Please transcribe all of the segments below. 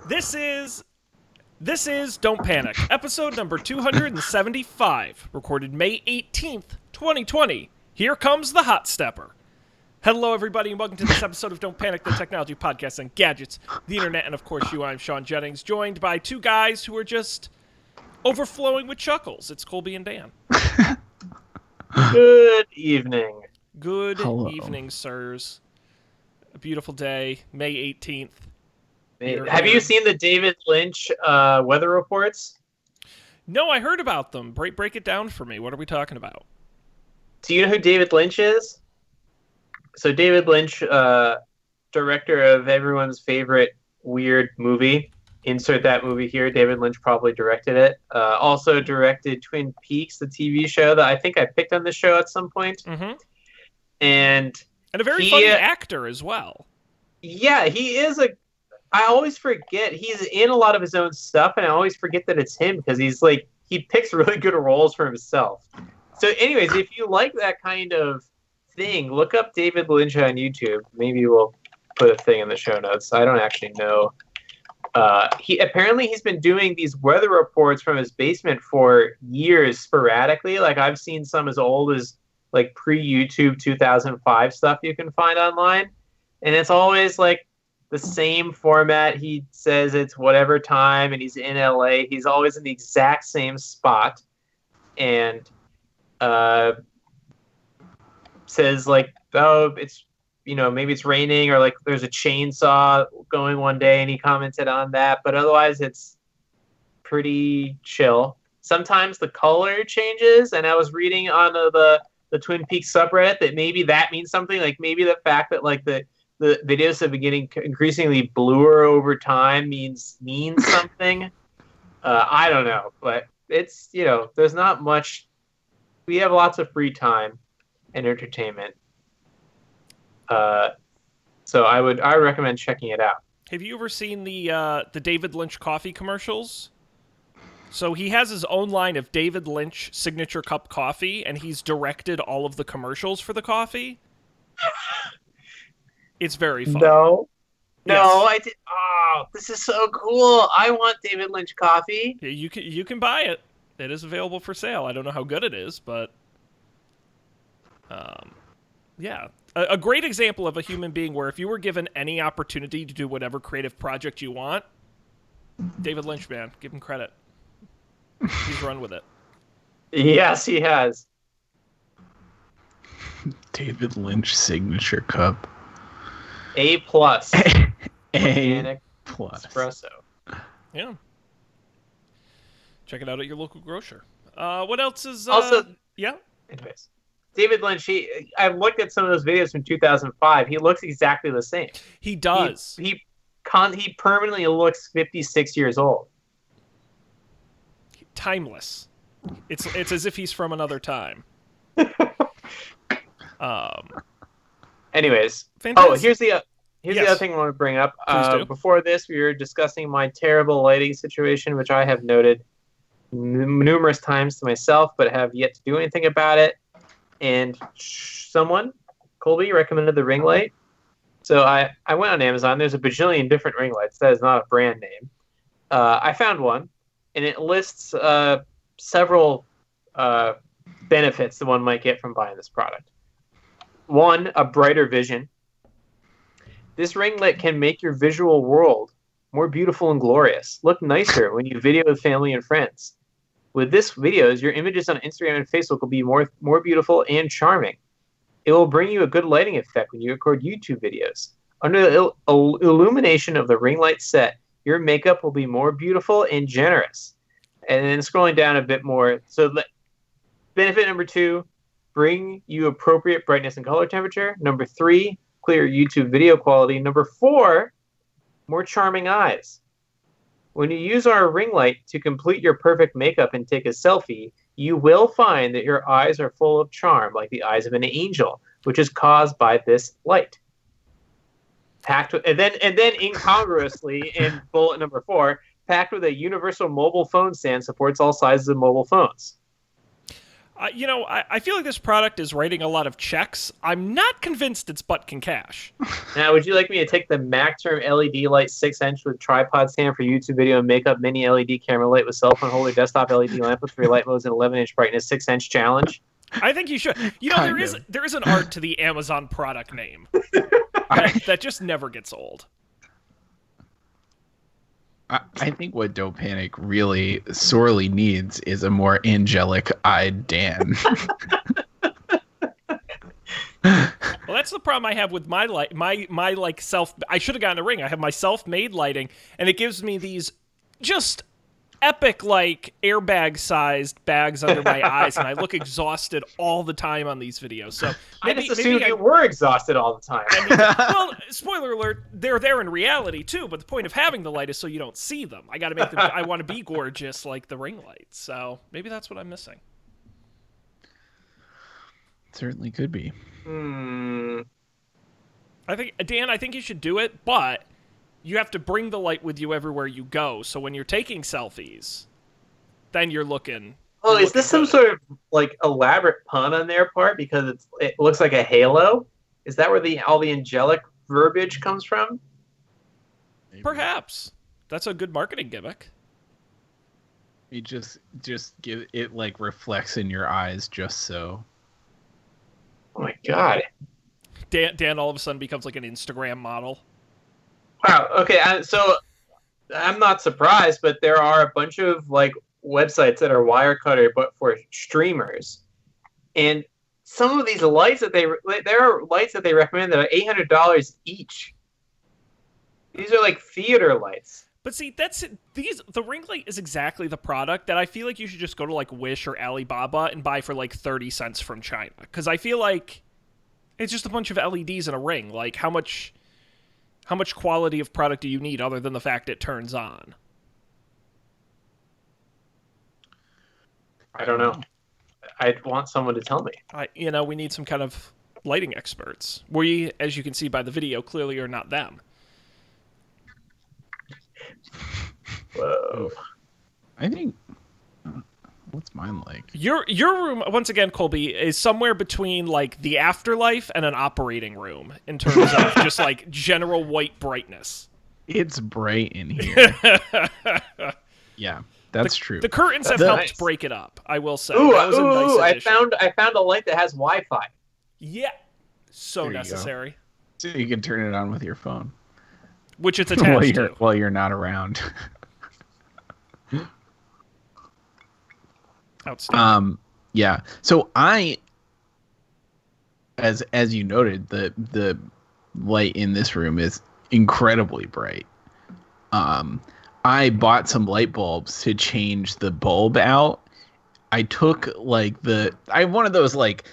This is Don't Panic, episode number 275, recorded May 18th, 2020. Here comes the Hotstepper. Hello, everybody, and welcome to this episode of Don't Panic, the technology podcast on gadgets, the internet, and of course you. I'm Sean Jennings, joined by two guys who are just overflowing with chuckles. It's Colby and Dan. Good evening. Good Hello. evening, sirs. A beautiful day, May 18th. Have you seen the David Lynch weather reports? No, I heard about them. Break it down for me. What are we talking about? Do you know who David Lynch is? So David Lynch, director of everyone's favorite weird movie. Insert that movie here. David Lynch probably directed it. Also directed Twin Peaks, the TV show that I think I picked on this show at some point. Mm-hmm. And a very funny actor as well. Yeah, he is I always forget he's in a lot of his own stuff, and I always forget that it's him because he picks really good roles for himself. So, anyways, if you like that kind of thing, look up David Lynch on YouTube. Maybe we'll put a thing in the show notes. I don't actually know. He's been doing these weather reports from his basement for years sporadically. Like I've seen some as old as like pre-YouTube 2005 stuff you can find online, and it's always like the same format. He says it's whatever time, and he's in LA. He's always in the exact same spot, and says like, oh, it's, maybe it's raining, or like there's a chainsaw going one day, and he commented on that. But otherwise, it's pretty chill. Sometimes the color changes, and I was reading on the Twin Peaks subreddit that maybe that means something. Like maybe the fact that like the videos have been getting increasingly bluer over time means something. I don't know, but it's, there's not much. We have lots of free time and entertainment. So I recommend checking it out. Have you ever seen the David Lynch coffee commercials? So he has his own line of David Lynch signature cup coffee, and he's directed all of the commercials for the coffee. It's very fun. No, Yes. I did. Oh, this is so cool! I want David Lynch coffee. You can buy it. It is available for sale. I don't know how good it is, but yeah, a great example of a human being where if you were given any opportunity to do whatever creative project you want, David Lynch, man, give him credit. He's run with it. Yes, he has. David Lynch signature cup. A+. A Organic plus. espresso. Yeah. Check it out at your local grocer. What else is... Also... Yeah? Anyways. David Lynch, I've looked at some of those videos from 2005. He looks exactly the same. He does. He permanently looks 56 years old. Timeless. It's as if he's from another time. Anyways. Fantastic. Oh, here's the Yes. other thing I want to bring up. Please do. Before this, we were discussing my terrible lighting situation, which I have noted numerous times to myself, but have yet to do anything about it. And someone, Colby, recommended the ring light. So I went on Amazon. There's a bajillion different ring lights. That is not a brand name. I found one, and it lists several benefits that one might get from buying this product. One, a brighter vision. This ring light can make your visual world more beautiful and glorious. Look nicer when you video with family and friends. With this videos, your images on Instagram and Facebook will be more beautiful and charming. It will bring you a good lighting effect when you record YouTube videos. Under the illumination of the ring light set, your makeup will be more beautiful and generous. And then scrolling down a bit more, so benefit number 2, bring you appropriate brightness and color temperature. Number 3, clear YouTube video quality. Number 4, more charming eyes. When you use our ring light to complete your perfect makeup and take a selfie, you will find that your eyes are full of charm, like the eyes of an angel, which is caused by this light. Packed with, and then incongruously in bullet number 4, packed with a universal mobile phone stand, supports all sizes of mobile phones. I feel like this product is writing a lot of checks. I'm not convinced it's butt can cash. Now, would you like me to take the Maxterm LED light 6-inch with tripod stand for YouTube video and make up mini LED camera light with cell phone holder desktop LED lamp with 3 light modes and 11-inch brightness 6-inch challenge? I think you should. There is an art to the Amazon product name that just never gets old. I think what Don't Panic really sorely needs is a more angelic-eyed Dan. Well, that's the problem I have with my light. My like self. I should have gotten a ring. I have my self-made lighting, and it gives me these just epic like airbag-sized bags under my eyes, and I look exhausted all the time on these videos. So I just assumed you were exhausted all the time. Well, spoiler alert, they're there in reality too. But the point of having the light is so you don't see them. I got to make them. I want to be gorgeous like the ring lights. So maybe that's what I'm missing. Certainly could be. I think, Dan, I think you should do it, but you have to bring the light with you everywhere you go. So when you're taking selfies, then you're looking. Oh, is this some sort of like elaborate pun on their part because it looks like a halo? Is that where all the angelic verbiage comes from? Perhaps that's a good marketing gimmick. You just give it like reflects in your eyes just so. Oh my god. Dan all of a sudden becomes like an Instagram model. Wow. Okay. So I'm not surprised, but there are a bunch of like websites that are Wirecutter, but for streamers, and some of these lights that there are lights that they recommend that are $800 each. These are like theater lights. But see, the ring light is exactly the product that I feel like you should just go to like Wish or Alibaba and buy for like 30 cents from China. Because I feel like it's just a bunch of LEDs in a ring. Like how much quality of product do you need other than the fact it turns on? I don't know. I'd want someone to tell me. We need some kind of lighting experts. We, as you can see by the video, clearly are not them. Whoa. I think. What's mine like? Your room, once again, Colby, is somewhere between like the afterlife and an operating room in terms of just like general white brightness. It's bright in here. Yeah, that's true. The curtains have helped break it up, I will say. Ooh, that was a nice addition. I found a light that has Wi-Fi. Yeah, so There you necessary. So you can turn it on with your phone, which it's attached to while you're not around. Outstanding. Yeah. So as you noted, the light in this room is incredibly bright. I bought some light bulbs to change the bulb out. I took I have one of those like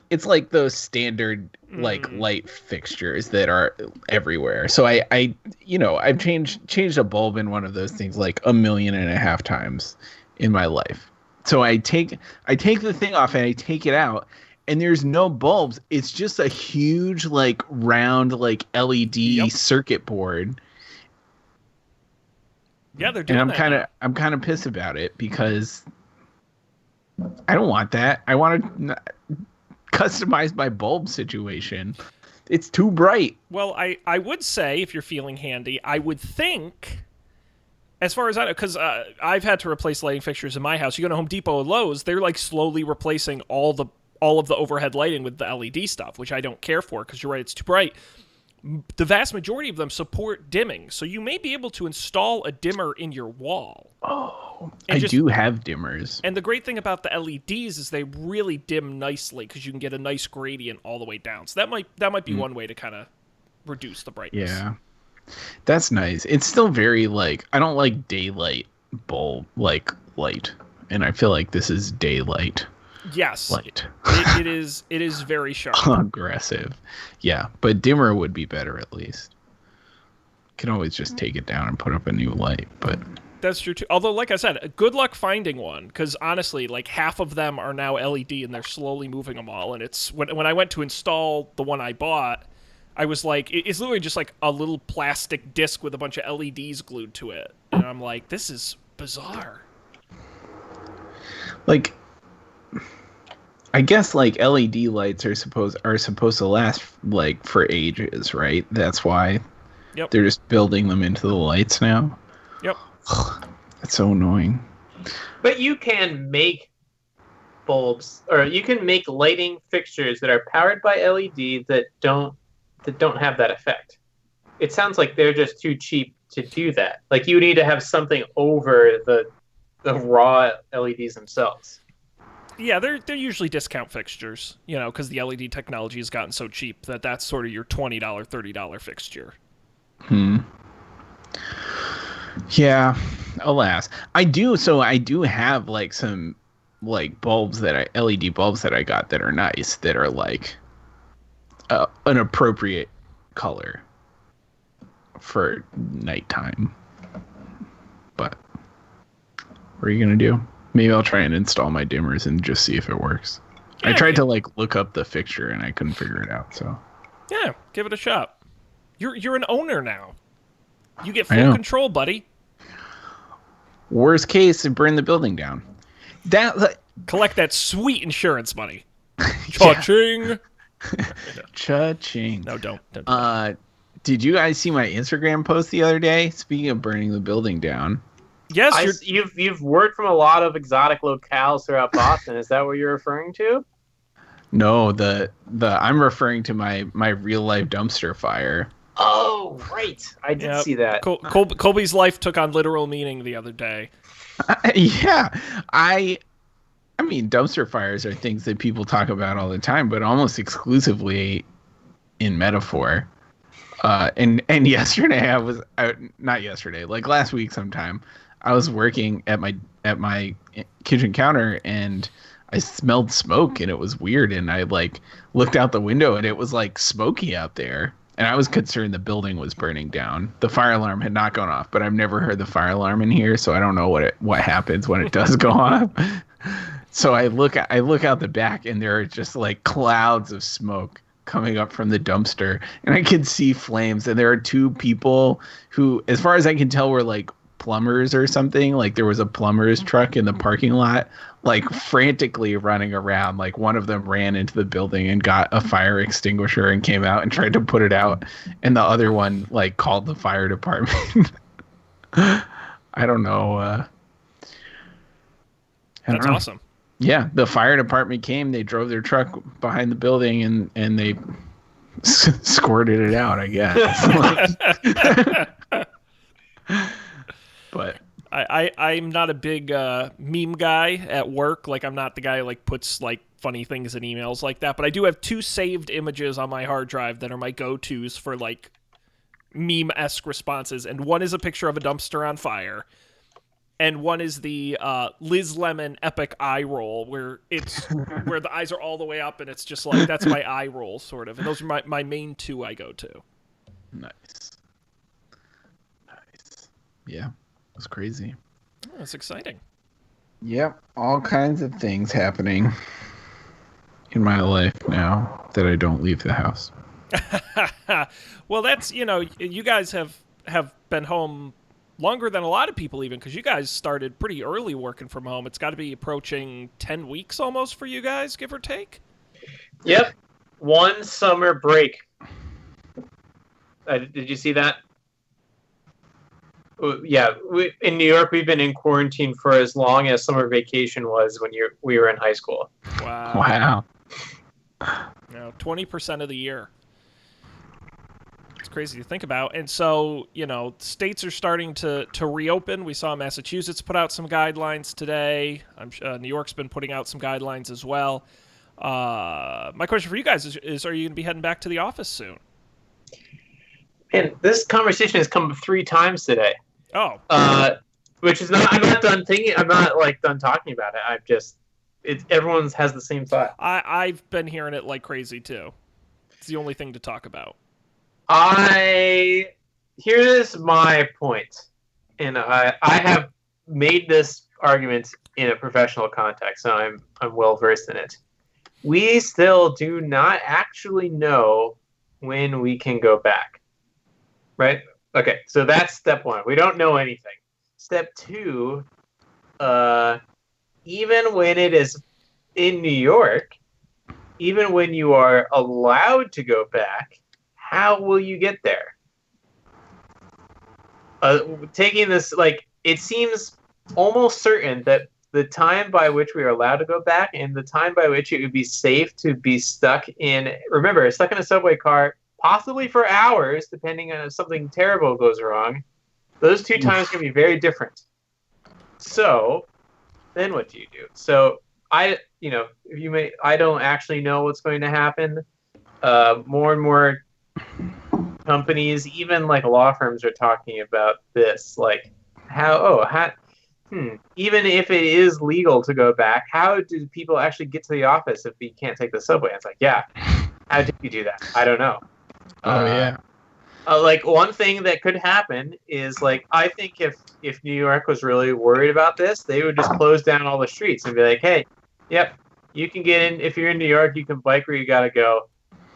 it's like those standard like light fixtures that are everywhere. So I've changed a bulb in one of those things like 1.5 million times in my life. So I take the thing off and I take it out, and there's no bulbs. It's just a huge like round like LED circuit board. Yeah, they're doing that. And I'm kind of pissed about it because I don't want that. I want to customize my bulb situation. It's too bright. Well, I would say if you're feeling handy, I would think. As far as I know, because I've had to replace lighting fixtures in my house. You go to Home Depot and Lowe's, they're like slowly replacing all of the overhead lighting with the LED stuff, which I don't care for because you're right, it's too bright. The vast majority of them support dimming, so you may be able to install a dimmer in your wall. Oh, I do have dimmers. And the great thing about the LEDs is they really dim nicely because you can get a nice gradient all the way down. So that might be one way to kind of reduce the brightness. Yeah. That's nice. It's still very like I don't like daylight bulb like light, and I feel like this is daylight. Yes, light. It is very sharp. Aggressive. Yeah, but dimmer would be better at least. Can always just take it down and put up a new light, but that's true too. Although, like I said, good luck finding one because honestly, like half of them are now LED, and they're slowly moving them all. And it's when I went to install the one I bought. I was like, it's literally just like a little plastic disc with a bunch of LEDs glued to it. And I'm like, this is bizarre. Like, I guess like LED lights are supposed to last like for ages, right? That's why Yep. they're just building them into the lights now. Yep. That's so annoying. But you can make bulbs, or you can make lighting fixtures that are powered by LED that don't have that effect. It sounds like they're just too cheap to do that. Like you need to have something over the raw LEDs themselves. Yeah, they're usually discount fixtures, because the LED technology has gotten so cheap that that's sort of your $20, $30 fixture. Yeah, alas. I do have like some like LED bulbs that I got that are nice, that are like an appropriate color for nighttime. But what are you gonna do? Maybe I'll try and install my dimmers and just see if it works. Yeah, I tried to like look up the fixture and I couldn't figure it out. So yeah, give it a shot. You're an owner now. You get I full know. control, buddy. Worst case, burn the building down. Collect that sweet insurance money. Cha-ching. Cha-ching. No, don't do that. Did you guys see my Instagram post the other day? Speaking of burning the building down. Yes, You've worked from a lot of exotic locales throughout Boston. Is that what you're referring to? No, the I'm referring to my real life dumpster fire. Oh, right. I did see that. Colby's life took on literal meaning the other day. Yeah, I mean, dumpster fires are things that people talk about all the time, but almost exclusively in metaphor. And yesterday I was not yesterday, like last week sometime, I was working at my kitchen counter and I smelled smoke and it was weird, and I like looked out the window and it was like smoky out there. And I was concerned the building was burning down. The fire alarm had not gone off, but I've never heard the fire alarm in here, so I don't know what happens when it does go off. So I look out the back, and there are just like clouds of smoke coming up from the dumpster, and I can see flames. And there are two people who, as far as I can tell, were like plumbers or something. Like there was a plumber's truck in the parking lot, like frantically running around. Like one of them ran into the building and got a fire extinguisher and came out and tried to put it out, and the other one like called the fire department. I don't know. That's awesome. Yeah, the fire department came. They drove their truck behind the building and they squirted it out, I guess. But I'm not a big meme guy at work. Like I'm not the guy who like puts like funny things in emails like that. But I do have two saved images on my hard drive that are my go-tos for like meme-esque responses. And one is a picture of a dumpster on fire. And one is the Liz Lemon epic eye roll, where it's where the eyes are all the way up, and it's just like that's my eye roll sort of. And those are my main two I go to. Nice. Yeah, it was crazy. Oh, that's exciting. Yep, all kinds of things happening in my life now that I don't leave the house. Well, that's you guys have been home longer than a lot of people, even, because you guys started pretty early working from home. It's got to be approaching 10 weeks almost for you guys, give or take. Yep. One summer break. Did you see that? Yeah. In New York, we've been in quarantine for as long as summer vacation was when we were in high school. Wow. 20% of the year. It's crazy to think about. And so, states are starting to reopen. We saw Massachusetts put out some guidelines today. New York's been putting out some guidelines as well. My question for you guys is are you going to be heading back to the office soon? And this conversation has come 3 times today. Oh. Which is not, I'm not done thinking, I'm not like done talking about it. I've just, everyone's has the same thought. I've been hearing it like crazy too. It's the only thing to talk about. Here's my point, and I have made this argument in a professional context, so I'm well versed in it. We still do not actually know when we can go back, right? Okay, so that's step 1. We don't know anything. Step 2, even when it is in New York, even when you are allowed to go back, how will you get there? Taking this, like, it seems almost certain that the time by which we are allowed to go back and the time by which it would be safe to be stuck in, remember, stuck in a subway car, possibly for hours, depending on if something terrible goes wrong, those two times can be very different. So then what do you do? So I don't actually know what's going to happen. More and more companies, even like law firms, are talking about this. Like, even if it is legal to go back, how do people actually get to the office if we can't take the subway? It's like, yeah, how do you do that? I don't know. Oh yeah. Like, one thing that could happen is, like, I think if New York was really worried about this, they would just close down all the streets and be like, hey, yep, you can get in. If you're in New York, you can bike where you gotta go.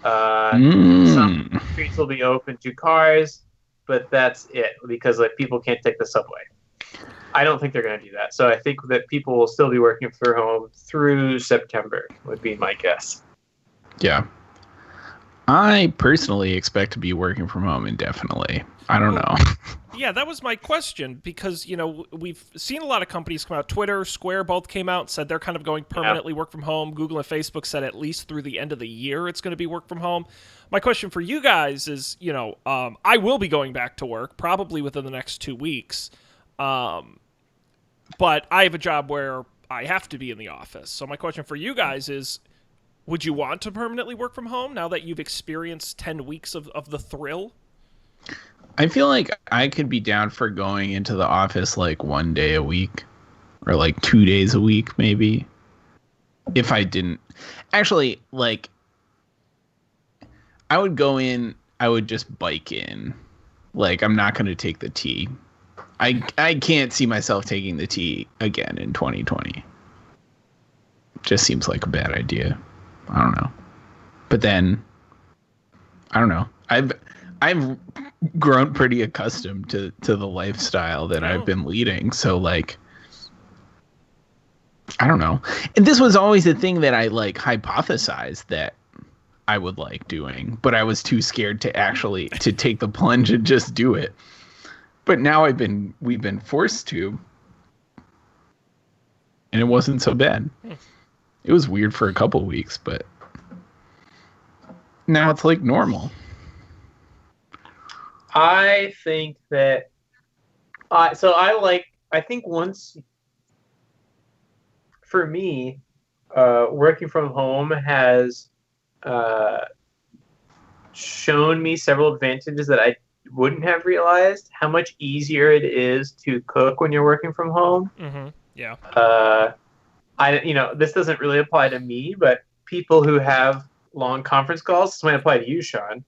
Some streets will be open to cars, but that's it, because like people can't take the subway. I don't think they're going to do that. So I think that people will still be working from home through September, would be my guess. Yeah. I personally expect to be working from home indefinitely. I don't know. Yeah, that was my question, because, we've seen a lot of companies come out. Twitter, Square both came out and said they're kind of going permanently work from home. Google and Facebook said at least through the end of the year it's going to be work from home. My question for you guys is, I will be going back to work probably within the next 2 weeks. But I have a job where I have to be in the office. So my question for you guys is, would you want to permanently work from home now that you've experienced 10 weeks of the thrill? I feel like I could be down for going into the office like 1 day a week or like 2 days a week, maybe. If I didn't actually, like, I would go in, I would just bike in. Like, I'm not going to take the T. I can't see myself taking the T again in 2020. Just seems like a bad idea. I don't know. But then, I don't know. I've grown pretty accustomed to the lifestyle that I've been leading. So, like, I don't know. And this was always the thing that I, like, hypothesized that I would like doing, but I was too scared to take the plunge and just do it. But now we've been forced to, and it wasn't so bad. It was weird for a couple weeks, but now it's like normal. I think that I think once, for me, working from home has shown me several advantages that I wouldn't have realized. How much easier it is to cook when you're working from home. Mm-hmm. Yeah. This doesn't really apply to me, but people who have long conference calls, this might apply to you, Sean.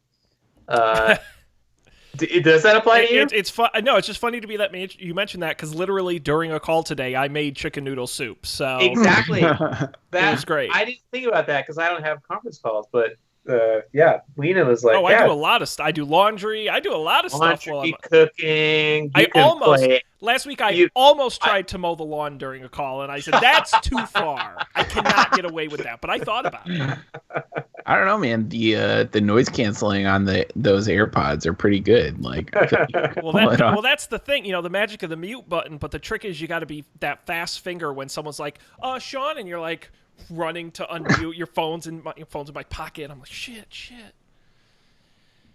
Does that apply to you? It's fun. No, it's just funny to me that you mentioned that, because literally during a call today, I made chicken noodle soup. So exactly, that was great. I didn't think about that because I don't have conference calls, but Lena was like, I do a lot of stuff. I do laundry. I do a lot of stuff while I'm cooking. Last week I almost tried to mow the lawn during a call, and I said that's too far. I cannot get away with that, but I thought about it. I don't know, man. The noise canceling on those AirPods are pretty good. Like, well, that's the thing. The magic of the mute button. But the trick is you got to be that fast finger when someone's like, Sean, and you're like running to unmute. Your phone's in my pocket. I'm like, shit.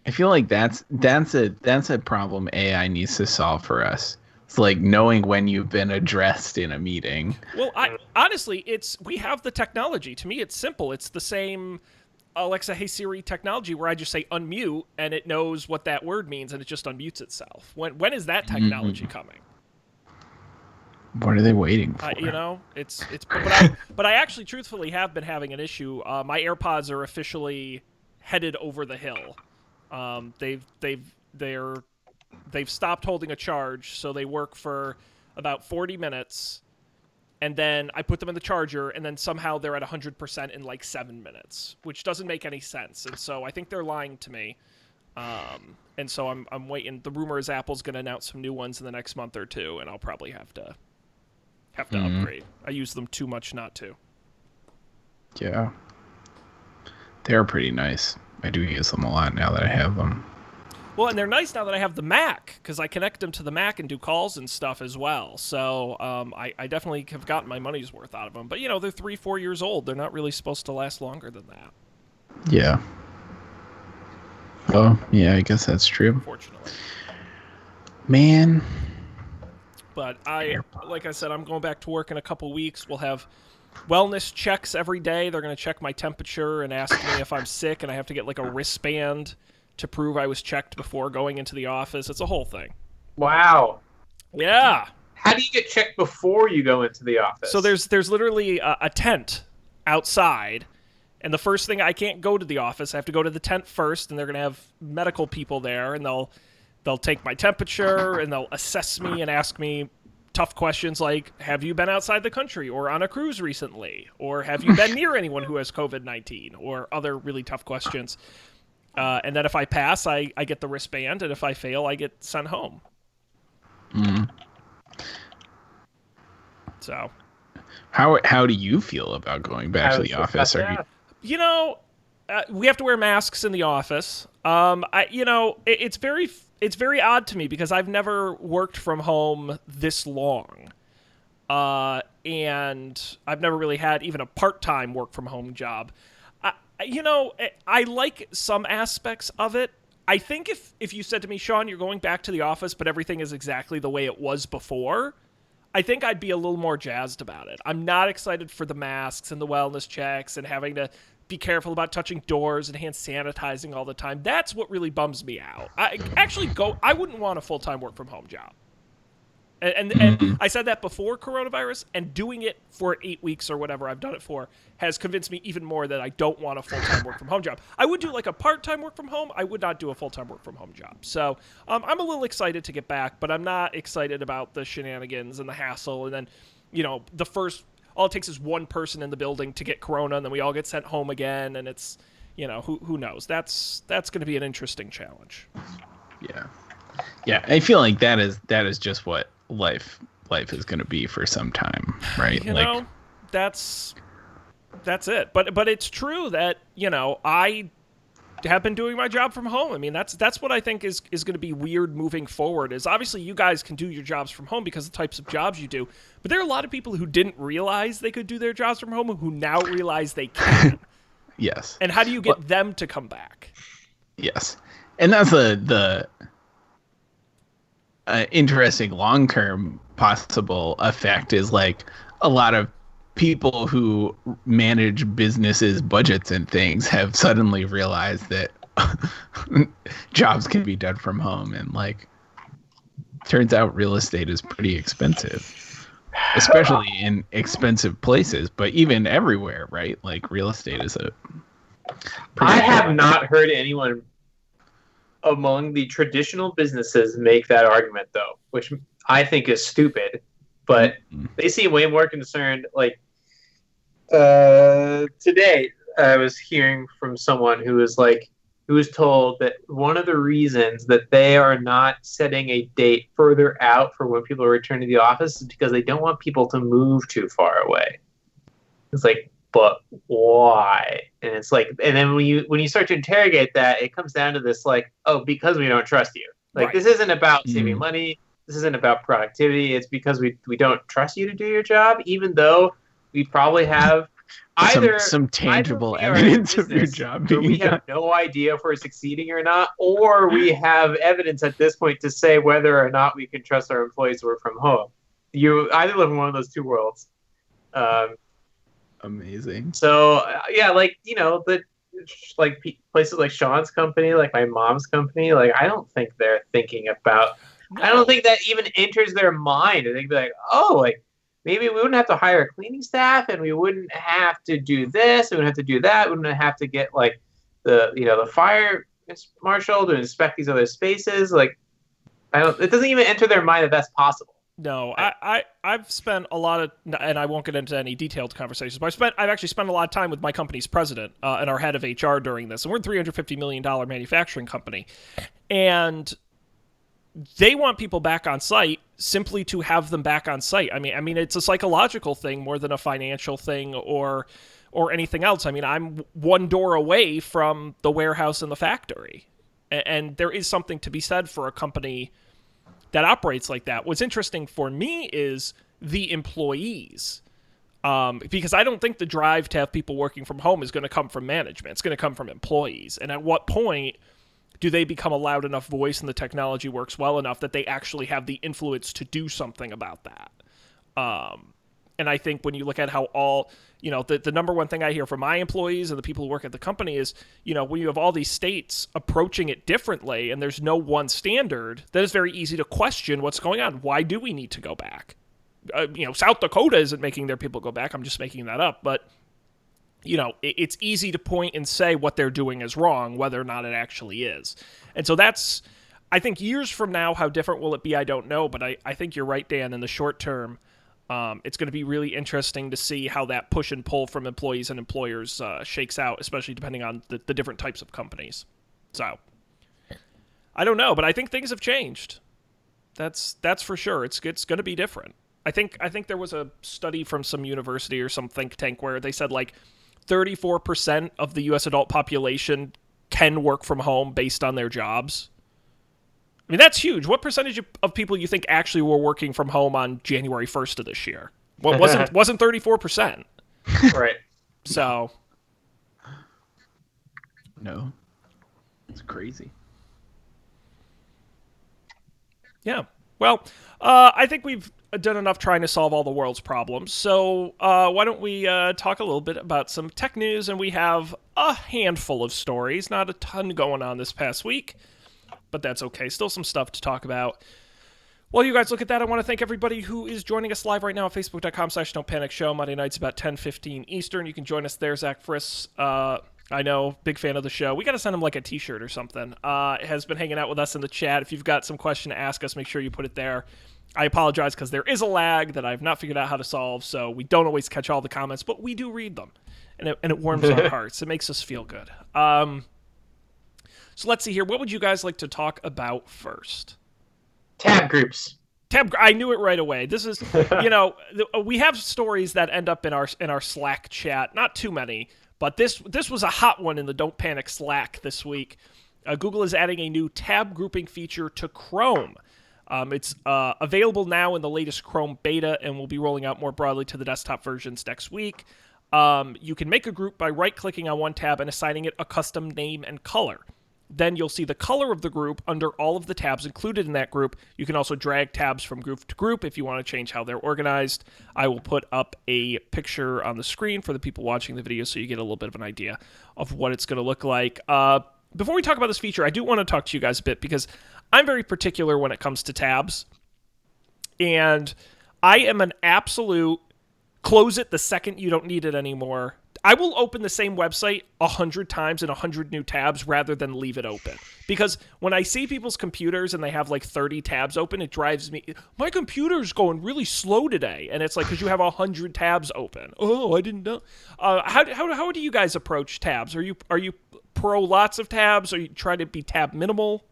I feel like that's a problem AI needs to solve for us. It's like knowing when you've been addressed in a meeting. Well, honestly, we have the technology. To me, it's simple. It's the same Alexa, Hey Siri technology where I just say unmute and it knows what that word means and it just unmutes itself. When is that technology coming? What are they waiting for? But I actually truthfully have been having an issue. My AirPods are officially headed over the hill. They've stopped holding a charge, so they work for about 40 minutes, and then I put them in the charger, and then somehow they're at 100% in like 7 minutes, which doesn't make any sense. And so I think they're lying to me. And so I'm waiting. The rumor is Apple's going to announce some new ones in the next month or two, and I'll probably have to upgrade. I use them too much not to. Yeah. They're pretty nice. I do use them a lot now that I have them. Well, and they're nice now that I have the Mac, because I connect them to the Mac and do calls and stuff as well. So I definitely have gotten my money's worth out of them. But, they're 3-4 years old. They're not really supposed to last longer than that. Yeah. Oh, yeah, I guess that's true. Unfortunately. Man. But like I said, I'm going back to work in a couple weeks. We'll have wellness checks every day. They're going to check my temperature and ask me if I'm sick, and I have to get like a wristband to prove I was checked before going into the office. It's a whole thing. Wow. Yeah. How do you get checked before you go into the office? So there's literally a tent outside, and the first thing, I can't go to the office. I have to go to the tent first, and they're going to have medical people there, and they'll take my temperature, and they'll assess me and ask me tough questions like, have you been outside the country or on a cruise recently? Or have you been near anyone who has COVID-19? Or other really tough questions. And then if I pass, I get the wristband, and if I fail, I get sent home. Mm. So, how do you feel about going back to the office? We have to wear masks in the office. It's very odd to me because I've never worked from home this long, and I've never really had even a part-time work from home job. I like some aspects of it. I think if you said to me, Sean, you're going back to the office, but everything is exactly the way it was before, I think I'd be a little more jazzed about it. I'm not excited for the masks and the wellness checks and having to be careful about touching doors and hand sanitizing all the time. That's what really bums me out. I wouldn't want a full-time work from home job. And I said that before coronavirus, and doing it for 8 weeks or whatever I've done it for has convinced me even more that I don't want a full-time work from home job. I would do like a part-time work from home. I would not do a full-time work from home job. So I'm a little excited to get back, but I'm not excited about the shenanigans and the hassle. And then, all it takes is one person in the building to get corona, and then we all get sent home again. And it's, who knows? That's going to be an interesting challenge. Yeah. I feel like that is just what life is going to be for some time, right? That's it. But it's true that I have been doing my job from home. I mean, that's what I think is going to be weird moving forward. Is obviously you guys can do your jobs from home because of the types of jobs you do, but there are a lot of people who didn't realize they could do their jobs from home who now realize they can. Yes. And how do you get them to come back? Yes, and that's the interesting long-term possible effect is like a lot of people who manage businesses, budgets, and things have suddenly realized that jobs can be done from home, and like turns out real estate is pretty expensive, especially in expensive places, but even everywhere, right? Like real estate is I have not heard anyone among the traditional businesses make that argument, though, which I think is stupid. But they seem way more concerned. Like today, I was hearing from someone who was told that one of the reasons that they are not setting a date further out for when people return to the office is because they don't want people to move too far away. It's like, but why? And it's like, and then when you start to interrogate that, it comes down to this, like, oh, because we don't trust you. Like, right. This isn't about saving money. This isn't about productivity. It's because we don't trust you to do your job, even though we probably have some tangible evidence of your job being we have no idea if we're succeeding or not, or we have evidence at this point to say whether or not we can trust our employees to work from home. You either live in one of those two worlds. Amazing. So places like Sean's company, like my mom's company, like I don't think they're thinking about. No. I don't think that even enters their mind. They'd be like, oh, like maybe we wouldn't have to hire a cleaning staff, and we wouldn't have to do this, we wouldn't have to do that, we wouldn't have to get like the fire marshal to inspect these other spaces. Like, it doesn't even enter their mind that that's possible. No, I've spent a lot of, and I won't get into any detailed conversations, but I've actually spent a lot of time with my company's president and our head of HR during this, and we're a $350 million manufacturing company, and they want people back on site simply to have them back on site. I mean, it's a psychological thing more than a financial thing or or anything else. I mean, I'm one door away from the warehouse and the factory. And there is something to be said for a company that operates like that. What's interesting for me is the employees. Because I don't think the drive to have people working from home is going to come from management. It's going to come from employees. And at what point do they become a loud enough voice and the technology works well enough that they actually have the influence to do something about that? And I think when you look at how all, the number one thing I hear from my employees and the people who work at the company is, when you have all these states approaching it differently and there's no one standard, then it's very easy to question what's going on. Why do we need to go back? South Dakota isn't making their people go back. I'm just making that up. But, it's easy to point and say what they're doing is wrong, whether or not it actually is. And so that's, I think years from now, how different will it be? I don't know. But I think you're right, Dan, in the short term. It's going to be really interesting to see how that push and pull from employees and employers shakes out, especially depending on the different types of companies. So, I don't know, but I think things have changed. That's for sure. It's going to be different. I think there was a study from some university or some think tank where they said like 34% of the U.S. adult population can work from home based on their jobs. I mean, that's huge. What percentage of people you think actually were working from home on January 1st of this year? Well, wasn't 34%. Right. So. No. It's crazy. Yeah. Well, I think we've done enough trying to solve all the world's problems. So why don't we talk a little bit about some tech news? And we have a handful of stories, not a ton going on this past week. But that's okay. Still some stuff to talk about. While you guys look at that, I want to thank everybody who is joining us live right now at Facebook.com/Don't Panic Show. Monday nights about 10:15 Eastern. You can join us there. Zach Friss, I know, big fan of the show. We got to send him like a t-shirt or something. Has been hanging out with us in the chat. If you've got some question to ask us, make sure you put it there. I apologize because there is a lag that I've not figured out how to solve, so we don't always catch all the comments, but we do read them. And it warms our hearts. It makes us feel good. So let's see here. What would you guys like to talk about first? Tab groups. I knew it right away. This is, we have stories that end up in our Slack chat. Not too many, but this was a hot one in the Don't Panic Slack this week. Google is adding a new tab grouping feature to Chrome. It's available now in the latest Chrome beta and will be rolling out more broadly to the desktop versions next week. You can make a group by right-clicking on one tab and assigning it a custom name and color. Then you'll see the color of the group under all of the tabs included in that group. You can also drag tabs from group to group if you want to change how they're organized. I will put up a picture on the screen for the people watching the video so you get a little bit of an idea of what it's going to look like. Before we talk about this feature, I do want to talk to you guys a bit because I'm very particular when it comes to tabs. And I am an absolute close it the second you don't need it anymore. I will open the same website 100 times in 100 new tabs rather than leave it open. Because when I see people's computers and they have like 30 tabs open, it drives me, my computer's going really slow today. And it's like, because you have 100 tabs open. Oh, I didn't know. How do you guys approach tabs? Are you pro lots of tabs? Or you try to be tab minimal?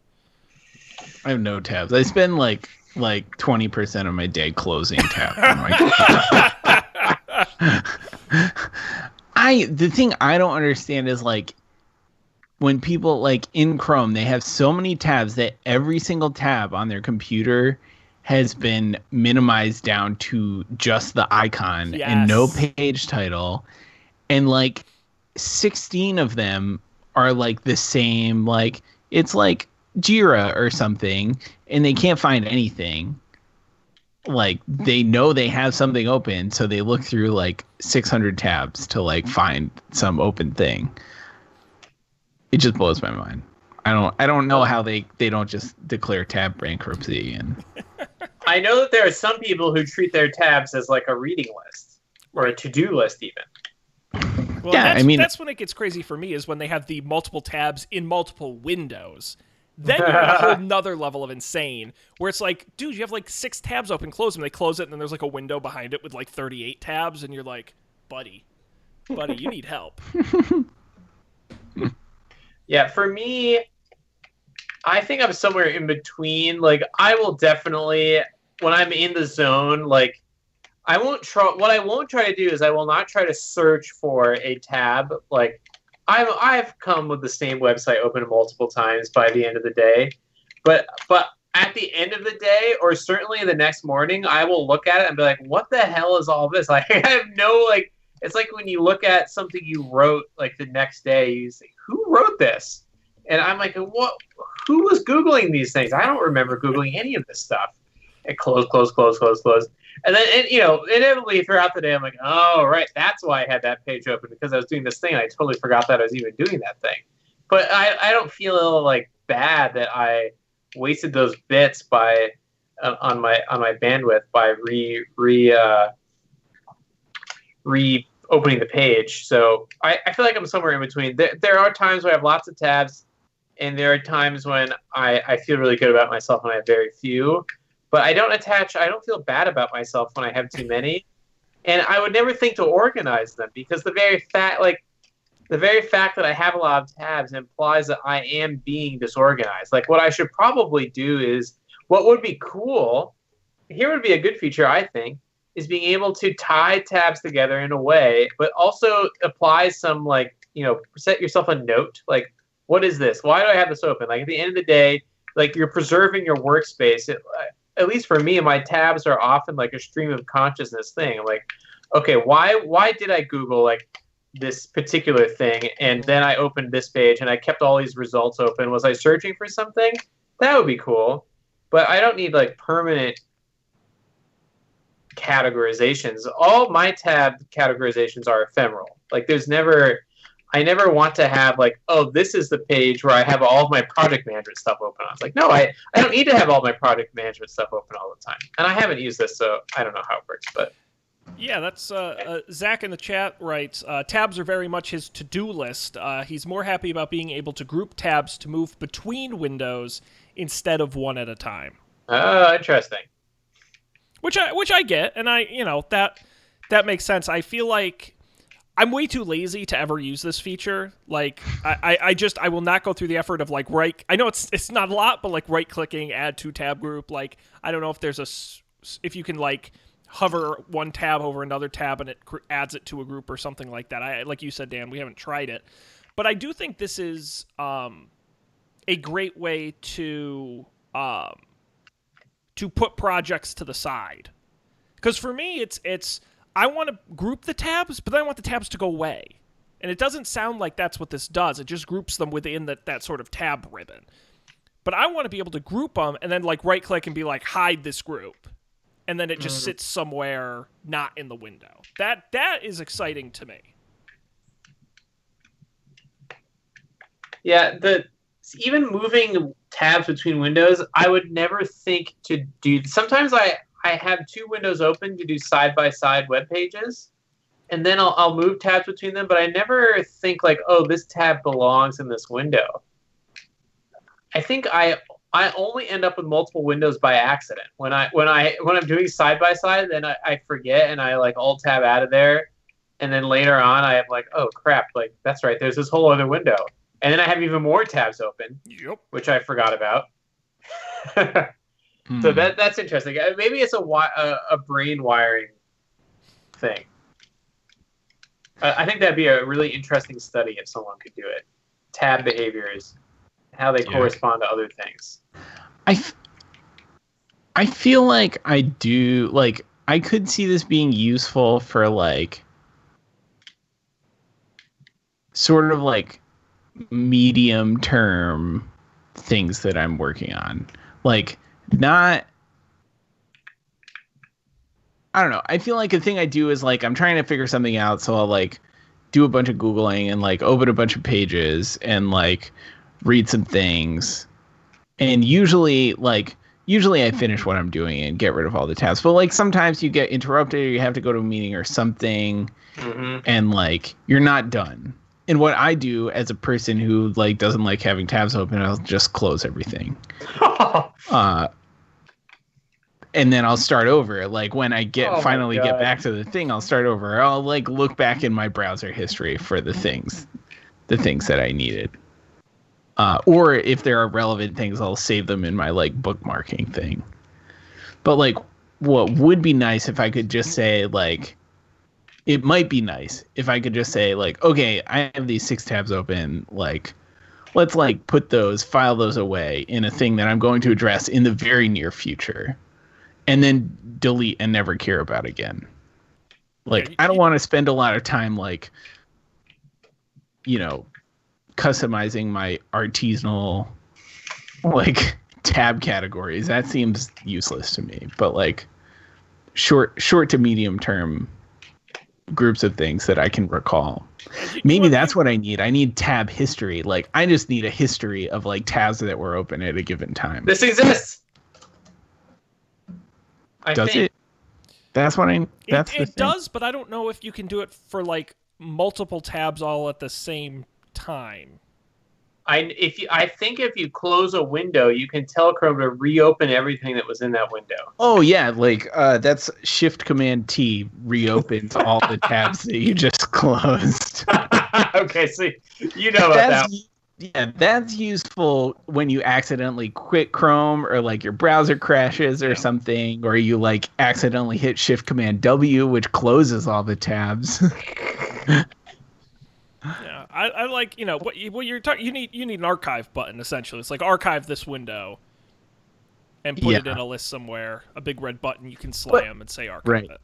I have no tabs. I spend like 20% of my day closing tabs on my computer. The thing I don't understand is like when people like in Chrome, they have so many tabs that every single tab on their computer has been minimized down to just the icon and no page title. And like 16 of them are like the same, like it's like Jira or something, and they can't find anything. Like they know they have something open, so they look through like 600 tabs to like find some open thing. It just blows my mind. I don't know how they don't just declare tab bankruptcy. And I know that there are some people who treat their tabs as like a reading list or a to-do list even. Well, yeah, that's when it gets crazy for me is when they have the multiple tabs in multiple windows. Then you're at a whole nother level of insane where it's like, dude, you have like 6 tabs open, close them. They close it, and then there's like a window behind it with like 38 tabs, and you're like, buddy, you need help. Yeah, for me, I think I'm somewhere in between. Like, I will definitely, when I'm in the zone, like, I won't try. What I won't try to do is I will not try to search for a tab. Like I've come with the same website open multiple times by the end of the day, but at the end of the day, or certainly the next morning, I will look at it and be like, "What the hell is all this?" Like I have no like. It's like when you look at something you wrote like the next day, you say, "Who wrote this?" And I'm like, "What? Who was Googling these things? I don't remember Googling any of this stuff." And close, close, close, close, close. And then, inevitably throughout the day, I'm like, oh, right, that's why I had that page open, because I was doing this thing. And I totally forgot that I was even doing that thing. But I don't feel like bad that I wasted those bits by on my bandwidth by re opening the page. So I feel like I'm somewhere in between. There are times where I have lots of tabs, and there are times when I feel really good about myself when I have very few. But I don't feel bad about myself when I have too many. And I would never think to organize them, because the very fact that I have a lot of tabs implies that I am being disorganized. Like, what I should probably do is, what would be cool, here would be a good feature, I think, is being able to tie tabs together in a way, but also apply some, set yourself a note. Like, what is this? Why do I have this open? Like, at the end of the day, like, you're preserving your workspace. At least for me, my tabs are often like a stream of consciousness thing. I'm like, okay, why did I Google like this particular thing, and then I opened this page and I kept all these results open? Was I searching for something? That would be cool. But I don't need like permanent categorizations. All my tab categorizations are ephemeral. Like I never want to have like, oh, this is the page where I have all of my project management stuff open on. It's like, no, I don't need to have all my project management stuff open all the time. And I haven't used this, so I don't know how it works. But yeah, that's Zach in the chat writes, tabs are very much his to-do list. He's more happy about being able to group tabs to move between windows instead of one at a time. Oh, interesting. Which I get, and that makes sense. I feel like I'm way too lazy to ever use this feature. Like, I will not go through the effort of like I know it's not a lot, but like right clicking, add to tab group. Like, I don't know if if you can like hover one tab over another tab and it adds it to a group or something like that. Like you said, Dan, we haven't tried it, but I do think this is a great way to put projects to the side. Because for me, it's I want to group the tabs, but then I want the tabs to go away. And it doesn't sound like that's what this does. It just groups them within that sort of tab ribbon. But I want to be able to group them and then like right click and be like, hide this group. And then it just sits somewhere not in the window. That is exciting to me. Yeah, even moving tabs between windows, I would never think to do. Sometimes I have two windows open to do side-by-side web pages, and then I'll move tabs between them, but I never think like, oh, this tab belongs in this window. I think I only end up with multiple windows by accident. When I'm doing side-by-side, then I forget and I like alt tab out of there, and then later on I have like, oh crap, like that's right, there's this whole other window. And then I have even more tabs open, which I forgot about. So that's interesting. Maybe it's a brain wiring thing. I think that'd be a really interesting study if someone could do it. Tab behaviors, how they correspond to other things. I feel like I do, like, I could see this being useful for like sort of like medium term things that I'm working on. Like, not, I don't know. I feel like a thing I do is like I'm trying to figure something out, so I'll like do a bunch of Googling and like open a bunch of pages and like read some things. And usually I finish what I'm doing and get rid of all the tabs. But like sometimes you get interrupted or you have to go to a meeting or something, and like you're not done. And what I do as a person who like doesn't like having tabs open, I'll just close everything. And then I'll start over. Like when I finally get back to the thing, I'll start over. I'll like look back in my browser history for the things that I needed. Or if there are relevant things, I'll save them in my like bookmarking thing. But like what would be nice if I could just say like, it might be nice if I could just say like, okay, I have these 6 tabs open, like let's like file those away in a thing that I'm going to address in the very near future, and then delete and never care about again. Like, I don't want to spend a lot of time like, customizing my artisanal like tab categories. That seems useless to me. But like short to medium term groups of things that I can recall. Maybe that's what I need. I need tab history. Like, I just need a history of like tabs that were open at a given time. This exists. Does it? That's what I. That's it does, but I don't know if you can do it for like multiple tabs all at the same time. I think if you close a window, you can tell Chrome to reopen everything that was in that window. Oh yeah, like that's Shift Command T reopens all the tabs that you just closed. Okay, so you know about that. Yeah, that's useful when you accidentally quit Chrome or like your browser crashes or something, or you like accidentally hit Shift Command W, which closes all the tabs. Yeah, I like, what you're talking. You need an archive button essentially. It's like archive this window and put it in a list somewhere. A big red button you can slam and say archive it.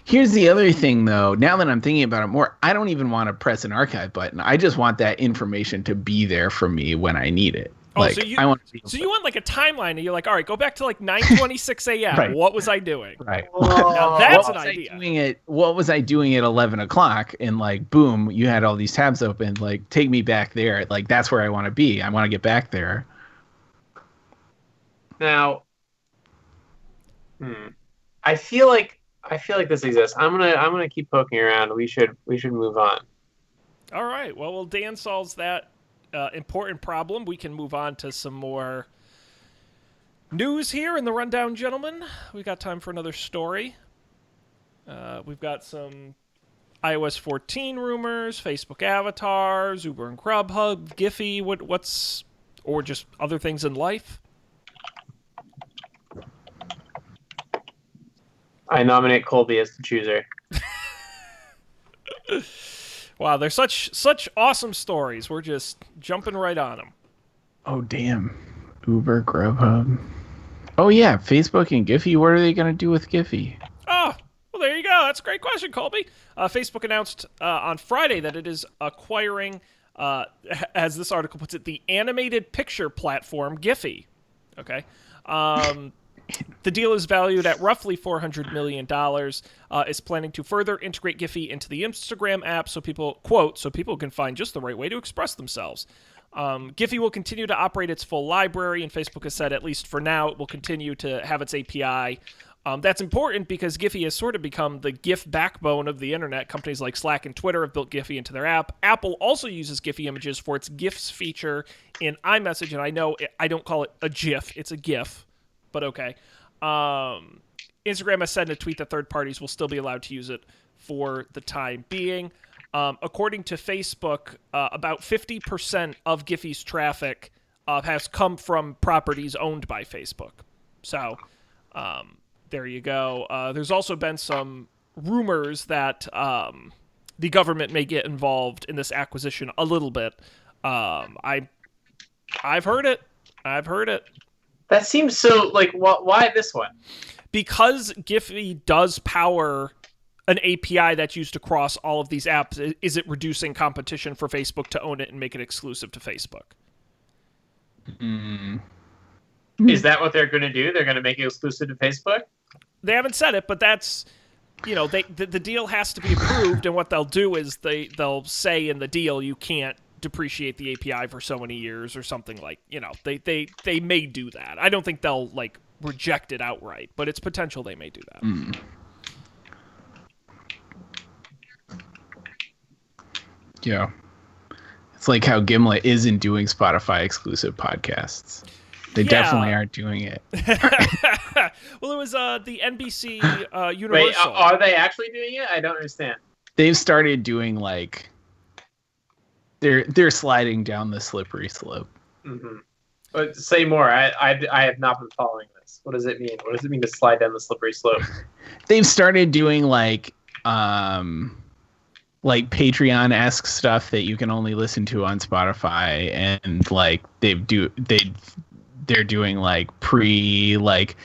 Here's the other thing, though. Now that I'm thinking about it more, I don't even want to press an archive button. I just want that information to be there for me when I need it. Oh, like, so you want like a timeline, and you're like, all right, go back to like 9:26 a.m. Right. What was I doing? Right. Now that's an idea. What was I doing at 11 o'clock? And like, boom, you had all these tabs open. Like, take me back there. Like, that's where I want to be. I want to get back there. Now, I feel like this exists. I'm gonna keep poking around. We should move on. All right. Well, Dan solves that important problem. We can move on to some more news here in the rundown, gentlemen. We got time for another story. We've got some iOS 14 rumors, Facebook avatars, Uber and Grubhub, Giffy. What's or just other things in life. I nominate Colby as the chooser. Wow, they're such awesome stories. We're just jumping right on them. Oh, damn. Uber, Grubhub. Oh, yeah, Facebook and Giffy. What are they going to do with Giffy? Oh, well, there you go. That's a great question, Colby. Facebook announced on Friday that it is acquiring, as this article puts it, the animated picture platform Giffy. Okay. The deal is valued at roughly $400 million. Is planning to further integrate Giffy into the Instagram app so people can find just the right way to express themselves. Giffy will continue to operate its full library, and Facebook has said, at least for now, it will continue to have its API. That's important because Giffy has sort of become the GIF backbone of the internet. Companies like Slack and Twitter have built Giffy into their app. Apple also uses Giffy images for its GIFs feature in iMessage, and I know I don't call it a GIF, it's a GIF. But okay. Instagram has said in a tweet that third parties will still be allowed to use it for the time being. According to Facebook, about 50% of Giffy's traffic has come from properties owned by Facebook. So there you go. There's also been some rumors that the government may get involved in this acquisition a little bit. I've heard it. That seems so, like, why this one? Because Giffy does power an API that's used across all of these apps. Is it reducing competition for Facebook to own it and make it exclusive to Facebook? Is that what they're going to do? They're going to make it exclusive to Facebook? They haven't said it, but that's, the deal has to be approved, and what they'll do is they'll say in the deal you can't depreciate the API for so many years or something, like, they may do that. I don't think they'll like reject it outright, but it's potential they may do that. Yeah. It's like how Gimlet isn't doing Spotify exclusive podcasts. They definitely aren't doing it. Well, it was the NBC Universal. Wait, are they actually doing it? I don't understand. They've started doing like they're sliding down the slippery slope. Mm-hmm. But say more. I have not been following this. What does it mean? What does it mean to slide down the slippery slope? They've started doing like Patreon-esque stuff that you can only listen to on Spotify, and like they're doing like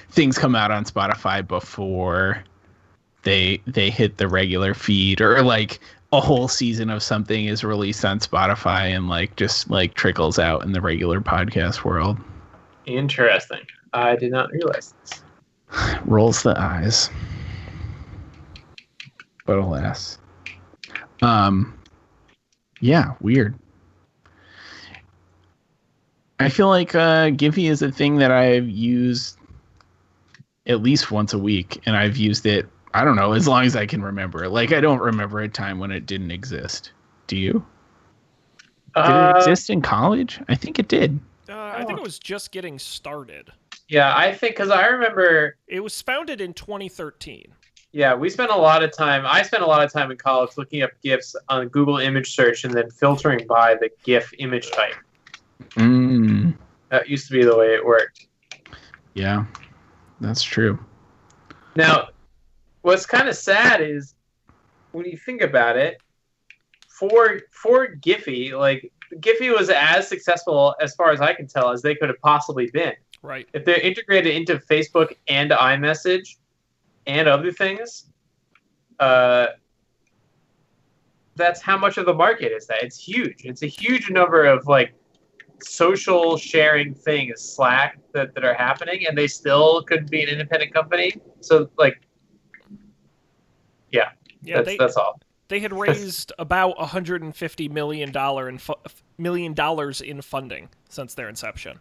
things come out on Spotify before they hit the regular feed, or like a whole season of something is released on Spotify and like just like trickles out in the regular podcast world. Interesting. I did not realize this. Rolls the eyes. But alas. Yeah, weird. I feel like Giffy is a thing that I've used at least once a week, and I've used it, I don't know, as long as I can remember. Like, I don't remember a time when it didn't exist. Do you? Did it exist in college? I think it did. I think it was just getting started. Yeah, I think because I remember it was founded in 2013. Yeah, we spent a lot of time. I spent a lot of time in college looking up GIFs on Google image search and then filtering by the GIF image type. That used to be the way it worked. Yeah, that's true. Now, what's kind of sad is when you think about it, for Giffy, like Giffy was as successful, as far as I can tell, as they could have possibly been. Right. If they're integrated into Facebook and iMessage and other things, that's how much of the market is that. It's huge. It's a huge number of like social sharing things, Slack, that are happening, and they still could be an independent company. So like, yeah, that's all. They had raised about $150 million in funding since their inception.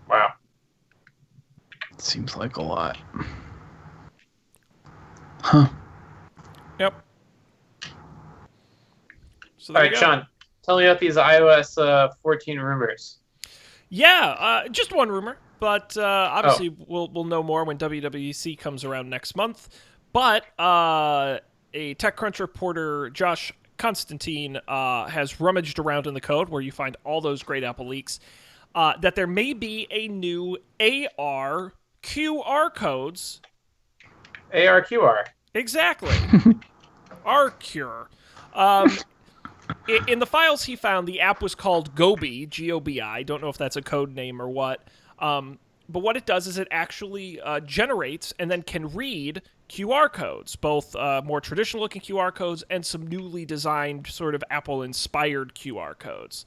Wow. Seems like a lot. Huh. Yep. So all right, Sean, tell me about these iOS 14 rumors. Yeah, just one rumor, but obviously we'll know more when WWDC comes around next month. But a TechCrunch reporter, Josh Constantine, has rummaged around in the code where you find all those great Apple leaks, that there may be a new AR QR codes. ARQR. Exactly. RCure. In the files he found, the app was called Gobi, G-O-B-I. Don't know if that's a code name or what. But what it does is it actually generates and then can read QR codes, both more traditional-looking QR codes and some newly designed sort of Apple-inspired QR codes.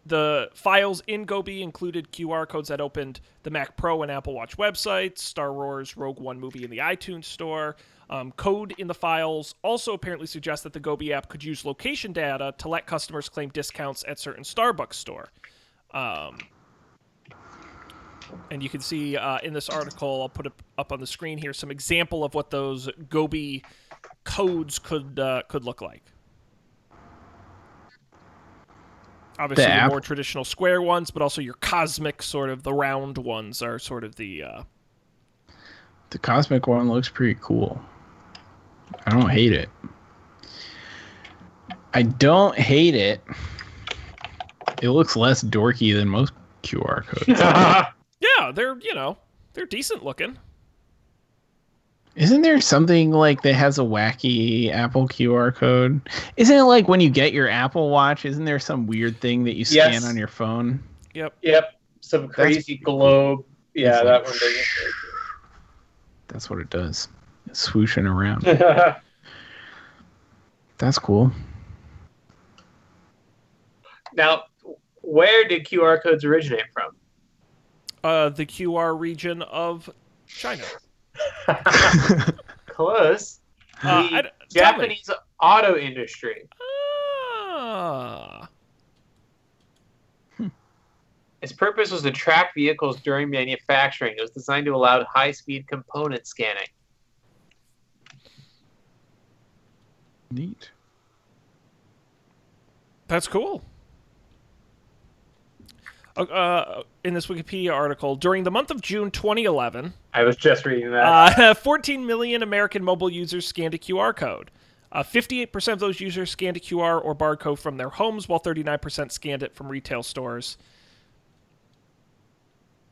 The files in Gobi included QR codes that opened the Mac Pro and Apple Watch websites, Star Wars Rogue One movie in the iTunes Store. Code in the files also apparently suggests that the Gobi app could use location data to let customers claim discounts at certain Starbucks store. And you can see in this article, I'll put it up on the screen here, some example of what those Gobi codes could look like. Obviously, the more traditional square ones, but also your cosmic, sort of the round ones are sort of the... The cosmic one looks pretty cool. I don't hate it. I don't hate it. It looks less dorky than most QR codes. Yeah, they're decent looking. Isn't there something like that has a wacky Apple QR code? Isn't it like when you get your Apple Watch, isn't there some weird thing that you scan on your phone? Yep. Some crazy globe. Yeah, that one does. That's what it does. It's swooshing around. That's cool. Now, where did QR codes originate from? The QR region of China. Close. The Japanese auto industry. Its purpose was to track vehicles during manufacturing. It was designed to allow high-speed component scanning. Neat. That's cool. In this Wikipedia article, during the month of June 2011... I was just reading that. 14 million American mobile users scanned a QR code. 58% of those users scanned a QR or barcode from their homes, while 39% scanned it from retail stores.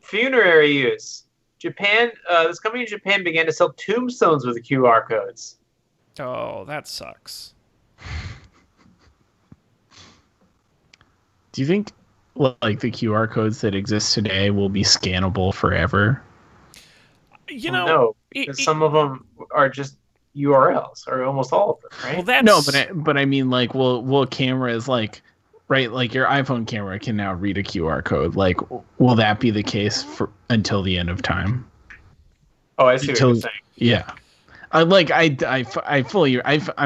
Funerary use. Japan. This company in Japan began to sell tombstones with QR codes. Oh, that sucks. Do you think like the QR codes that exist today will be scannable forever? You know, No, because some of them are just URLs, or almost all of them, right? well, that's No, but I mean, like, will cameras like, right? Like your iPhone camera can now read a QR code. Like, will that be the case for until the end of time? Oh, I see what you're saying. Yeah. I'm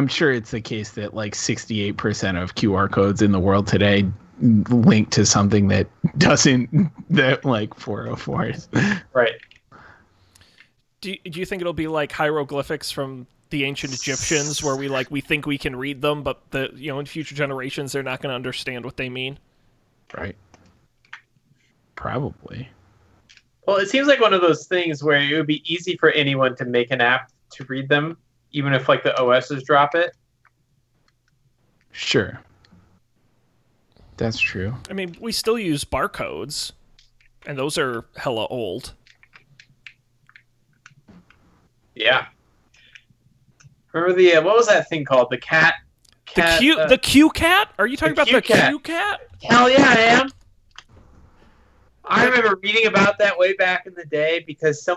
sure it's the case that like 68% of QR codes in the world today link to something that doesn't, that like 404s. Right. Do you think it'll be like hieroglyphics from the ancient Egyptians, where we think we can read them, but in future generations they're not going to understand what they mean? Right. Probably. Well, it seems like one of those things where it would be easy for anyone to make an app to read them, even if like the OSs drop it. Sure. That's true. I mean, we still use barcodes, and those are hella old. Yeah. Remember the what was that thing called? The cat. The Q cat? Are you talking about the Q cat? Hell yeah, I am. I remember reading about that way back in the day because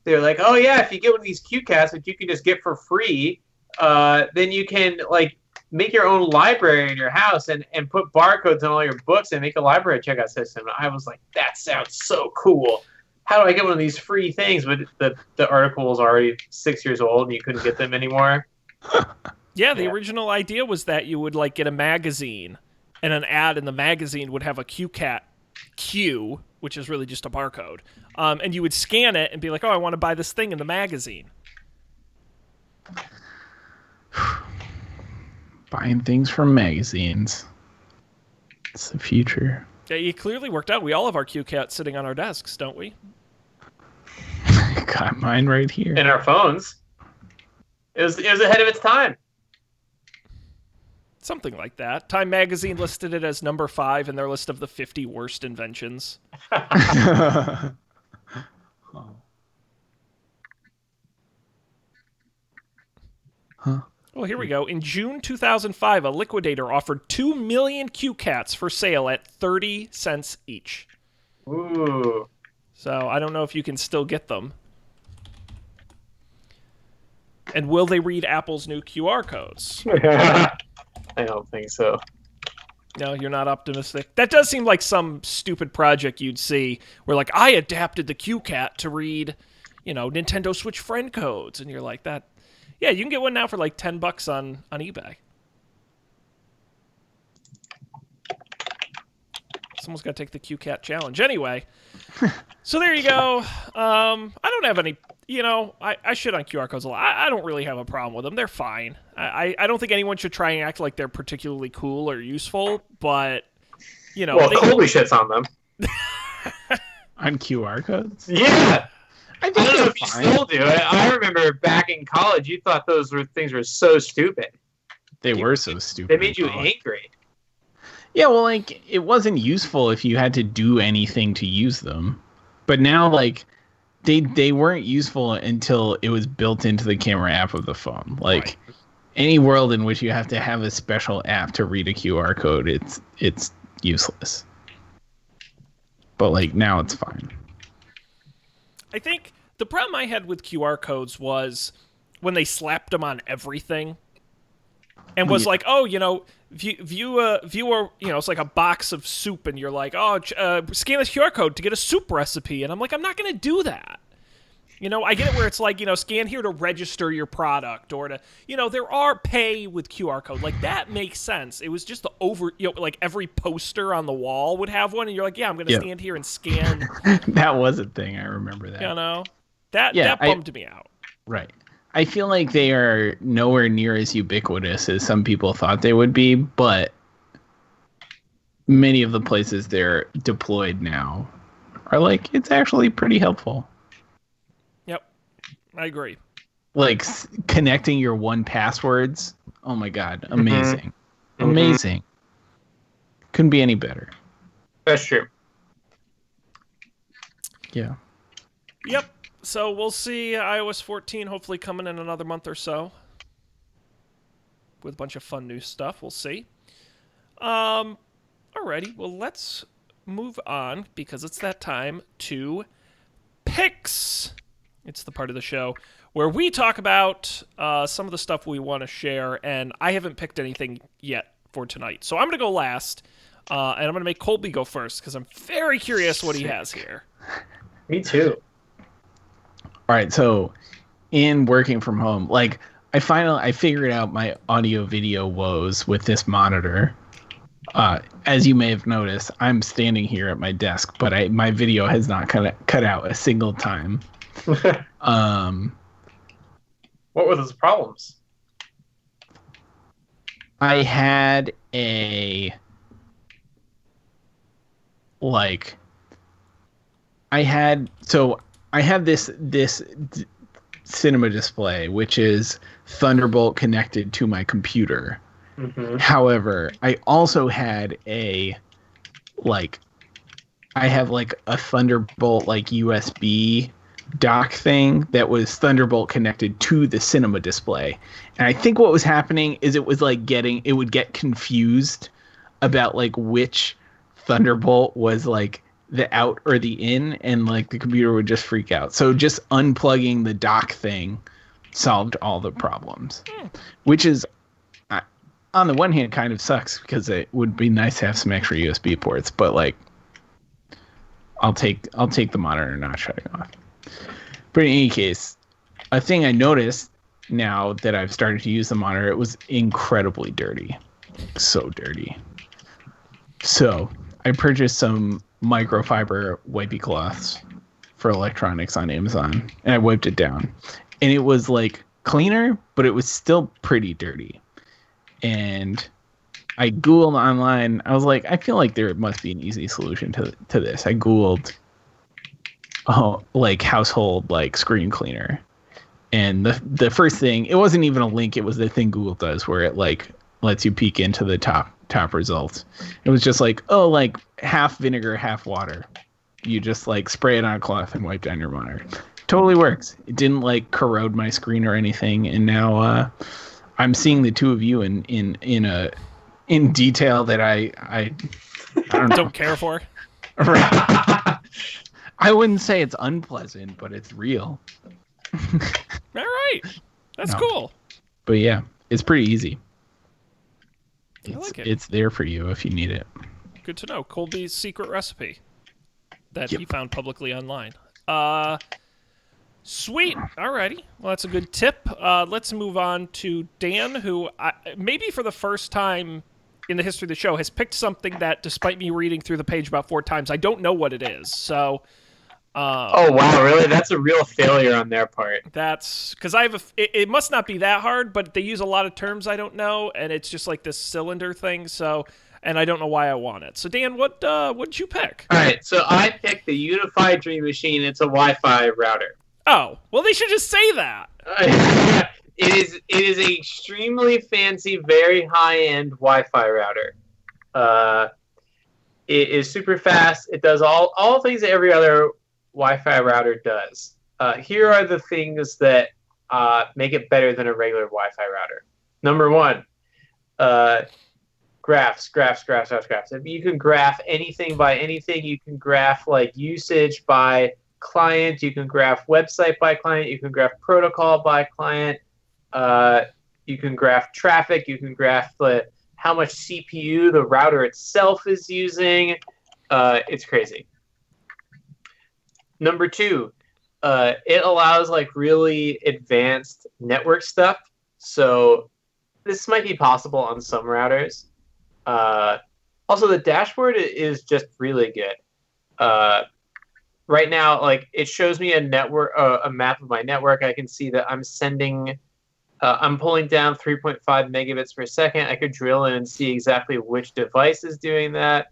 they're like, oh yeah, if you get one of these Q cats, which you can just get for free, then you can like make your own library in your house and put barcodes on all your books and make a library checkout system. And I was like, that sounds so cool. How do I get one of these free things? But the article was already 6 years old and you couldn't get them anymore. Yeah, the original idea was that you would like get a magazine, and an ad in the magazine would have a QCat Q, which is really just a barcode, and you would scan it and be like, oh, I want to buy this thing in the magazine. Buying things from magazines. It's the future. Yeah, it clearly worked out. We all have our QCat sitting on our desks, don't we? Got mine right here. And our phones. It was ahead of its time. Something like that. Time Magazine listed it as number 5 in their list of the 50 worst inventions. Oh. Huh. Well, here we go. In June 2005, a liquidator offered 2 million QCats for sale at 30 cents each. Ooh. So I don't know if you can still get them. And will they read Apple's new QR codes? I don't think so. No, you're not optimistic. That does seem like some stupid project you'd see where, like, I adapted the QCat to read, Nintendo Switch friend codes. And you're like, that... Yeah, you can get one now for like $10 on eBay. Someone's got to take the QCat challenge. Anyway, so there you go. I don't have any... I shit on QR codes a lot. I don't really have a problem with them. They're fine. I don't think anyone should try and act like they're particularly cool or useful, but, Well, Colby shits on them. On QR codes? Yeah! I I don't know they're if you fine. still do. I remember back in college, you thought things were so stupid. They were so stupid. They made you in college. angry. Yeah, well, like, it wasn't useful if you had to do anything to use them. But now, like, they weren't useful until it was built into the camera app of the phone. Like, Right. any world in which you have to have a special app to read a QR code, it's useless. But, like, now it's fine. I think the problem I had with QR codes was when they slapped them on everything and was like, oh, view it's like a box of soup and you're like, oh, scan this QR code to get a soup recipe. And I'm like, I'm not going to do that. I get it where it's like, scan here to register your product or to, there are pay with QR code. Like, that makes sense. It was just the like every poster on the wall would have one. And you're like, yeah, I'm going to stand here and scan. That was a thing. I remember that. That bummed me out. Right. I feel like they are nowhere near as ubiquitous as some people thought they would be, but many of the places they're deployed now are like, it's actually pretty helpful. Yep. I agree. like connecting your 1Passwords. Oh my god, amazing. Mhm. Amazing. Couldn't be any better. That's true. Yeah. Yep. So we'll see iOS 14 hopefully coming in another month or so with a bunch of fun new stuff. We'll see. Alrighty. Well, let's move on because it's that time to picks. It's the part of the show where we talk about some of the stuff we want to share, and I haven't picked anything yet for tonight. So I'm going to go last, and I'm going to make Colby go first because I'm very curious what he has here. Me too. All right, so in working from home, like I figured out my audio video woes with this monitor. As you may have noticed, I'm standing here at my desk, but my video has not cut out a single time. What were those problems? I had a like I had this cinema display, which is Thunderbolt connected to my computer. Mm-hmm. However, I also had I have like a Thunderbolt like USB dock thing that was Thunderbolt connected to the cinema display. And I think what was happening is it would get confused about like which Thunderbolt was like the out or the in, and like the computer would just freak out. So just unplugging the dock thing solved all the problems, which is on the one hand kind of sucks because it would be nice to have some extra USB ports, but like I'll take the monitor not shutting off. But in any case, a thing I noticed now that I've started to use the monitor, it was incredibly dirty. So dirty. So I purchased some microfiber wipey cloths for electronics on Amazon, and I wiped it down. And it was like cleaner, but it was still pretty dirty. And I Googled online. I was like, I feel like there must be an easy solution to this. I Googled like household like screen cleaner. And the first thing, it wasn't even a link, it was the thing Google does where it like lets you peek into the top results. It was just like, oh, like half vinegar, half water. You just like spray it on a cloth and wipe down your monitor. Totally works. It didn't like corrode my screen or anything. And now I'm seeing the two of you in detail that I don't care for. Right. I wouldn't say it's unpleasant, but it's real. All right. That's cool. But yeah, it's pretty easy. I like it. It's there for you if you need it. Good to know. Colby's secret recipe that he found publicly online. Sweet. Alrighty. Well, that's a good tip. Let's move on to Dan, who maybe for the first time in the history of the show has picked something that, despite me reading through the page about 4 times, I don't know what it is. So. Oh wow! Really? That's a real failure on their part. That's because I have it must not be that hard, but they use a lot of terms I don't know, and it's just like this cylinder thing. So, and I don't know why I want it. So, Dan, what did you pick? All right, so I picked the Unified Dream Machine. It's a Wi-Fi router. Oh, well, they should just say that. It is an extremely fancy, very high-end Wi-Fi router. It is super fast. It does all things that every other Wi-Fi router does. Here are the things that make it better than a regular Wi-Fi router. Number 1, graphs. If you can graph anything by anything, you can graph like usage by client, you can graph website by client, you can graph protocol by client, you can graph traffic, you can graph how much CPU the router itself is using. It's crazy. Number 2, it allows like really advanced network stuff. So this might be possible on some routers. Also, the dashboard is just really good. Right now, like it shows me a map of my network. I can see that I'm pulling down 3.5 megabits per second. I could drill in and see exactly which device is doing that.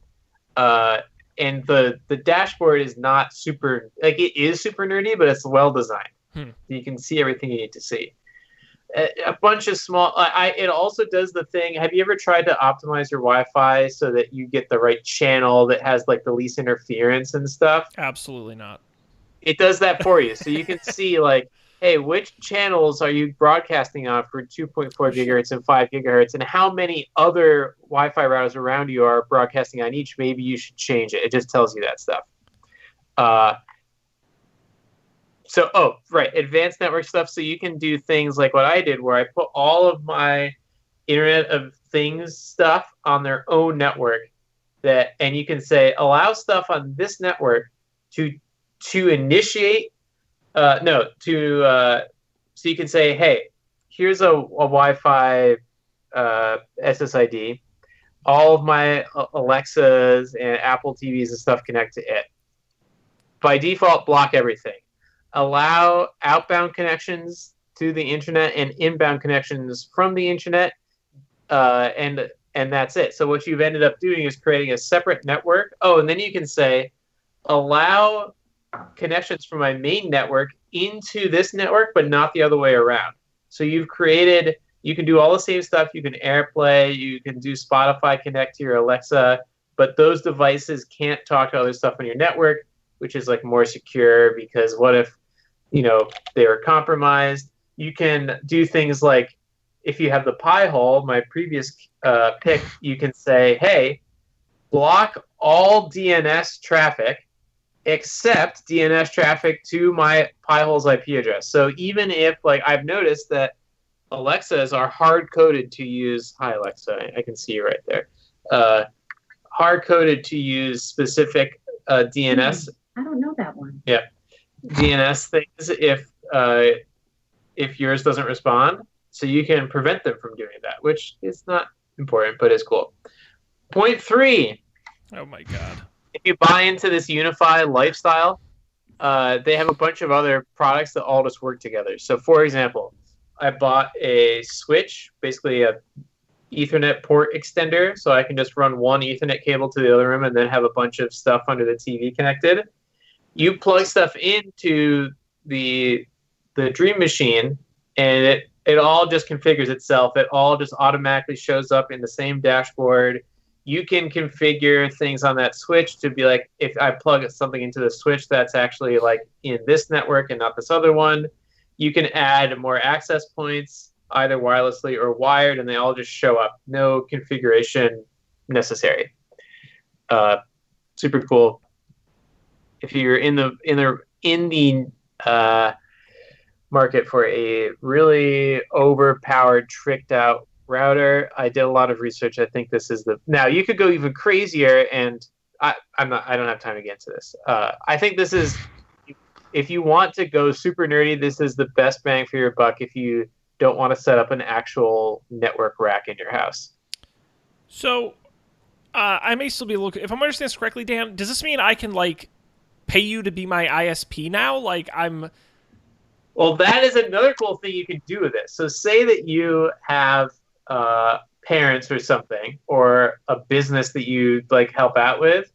And the dashboard is not super, like it is super nerdy, but it's well designed. Hmm. So you can see everything you need to see. A bunch of small. It also does the thing. Have you ever tried to optimize your Wi-Fi so that you get the right channel that has like the least interference and stuff? Absolutely not. It does that for you, so you can see like, hey, which channels are you broadcasting on for 2.4 Oh, shit. gigahertz and 5 gigahertz, and how many other Wi-Fi routers around you are broadcasting on each? Maybe you should change it. It just tells you that stuff. Uh, right, advanced network stuff. So you can do things like what I did, where I put all of my Internet of Things stuff on their own network. And you can say allow stuff on this network to initiate. No, to so you can say, hey, here's a Wi-Fi SSID. All of my Alexas and Apple TVs and stuff connect to it. By default, block everything. Allow outbound connections to the internet and inbound connections from the internet, and that's it. So what you've ended up doing is creating a separate network. Oh, and then you can say allow connections from my main network into this network, but not the other way around. So you can do all the same stuff. You can AirPlay, you can do Spotify Connect to your Alexa, but those devices can't talk to other stuff on your network, which is like more secure, because what if, they were compromised? You can do things like, if you have the Pi hole, my previous pick, you can say, hey, block all DNS traffic except DNS traffic to my Pi-hole's IP address. So even if, like, I've noticed that Alexas are hard-coded to use, hi Alexa, I can see you right there, hard-coded to use specific DNS. I don't know that one. Yeah, DNS things if yours doesn't respond. So you can prevent them from doing that, which is not important, but is cool. Point 3. Oh my god. If you buy into this unified lifestyle, they have a bunch of other products that all just work together. So, for example, I bought a switch, basically a Ethernet port extender, so I can just run one Ethernet cable to the other room and then have a bunch of stuff under the TV connected. You plug stuff into the Dream Machine, and it all just configures itself. It all just automatically shows up in the same dashboard. You can configure things on that switch to be like, if I plug something into the switch that's actually like in this network and not this other one. You can add more access points, either wirelessly or wired, and they all just show up. No configuration necessary. Super cool. If you're in the market for a really overpowered, tricked out router, I did a lot of research. I think this is now you could go even crazier, and I don't have time to get into this. I think this is, if you want to go super nerdy, this is the best bang for your buck if you don't want to set up an actual network rack in your house. So, I may still be looking. If I'm understanding this correctly, Dan, does this mean I can like pay you to be my ISP now? Like Well, that is another cool thing you can do with it. So say that you have parents or something, or a business that you like help out with.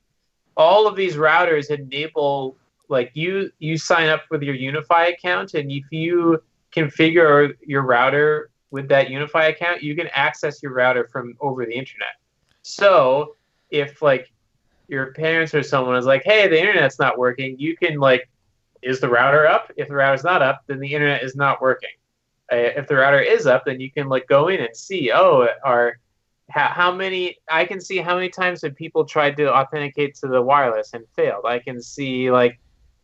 All of these routers enable, like, you sign up with your Unify account, and if you configure your router with that Unify account, you can access your router from over the internet. So if like your parents or someone is like, hey, the internet's not working, you can like, is the router up? If the router's not up, then the internet is not working. If the router is up, then you can like go in and see, how many, I can see how many times that people tried to authenticate to the wireless and failed. I can see, like,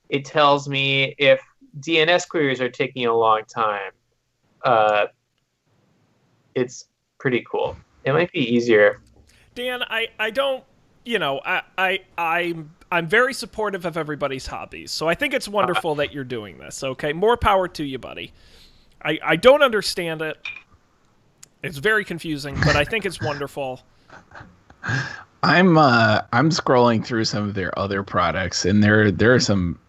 it tells me if DNS queries are taking a long time. It's pretty cool. It might be easier. Dan, I don't, I'm very supportive of everybody's hobbies, so I think it's wonderful that you're doing this. Okay, more power to you, buddy. I don't understand it. It's very confusing, but I think it's wonderful. I'm scrolling through some of their other products, and there are some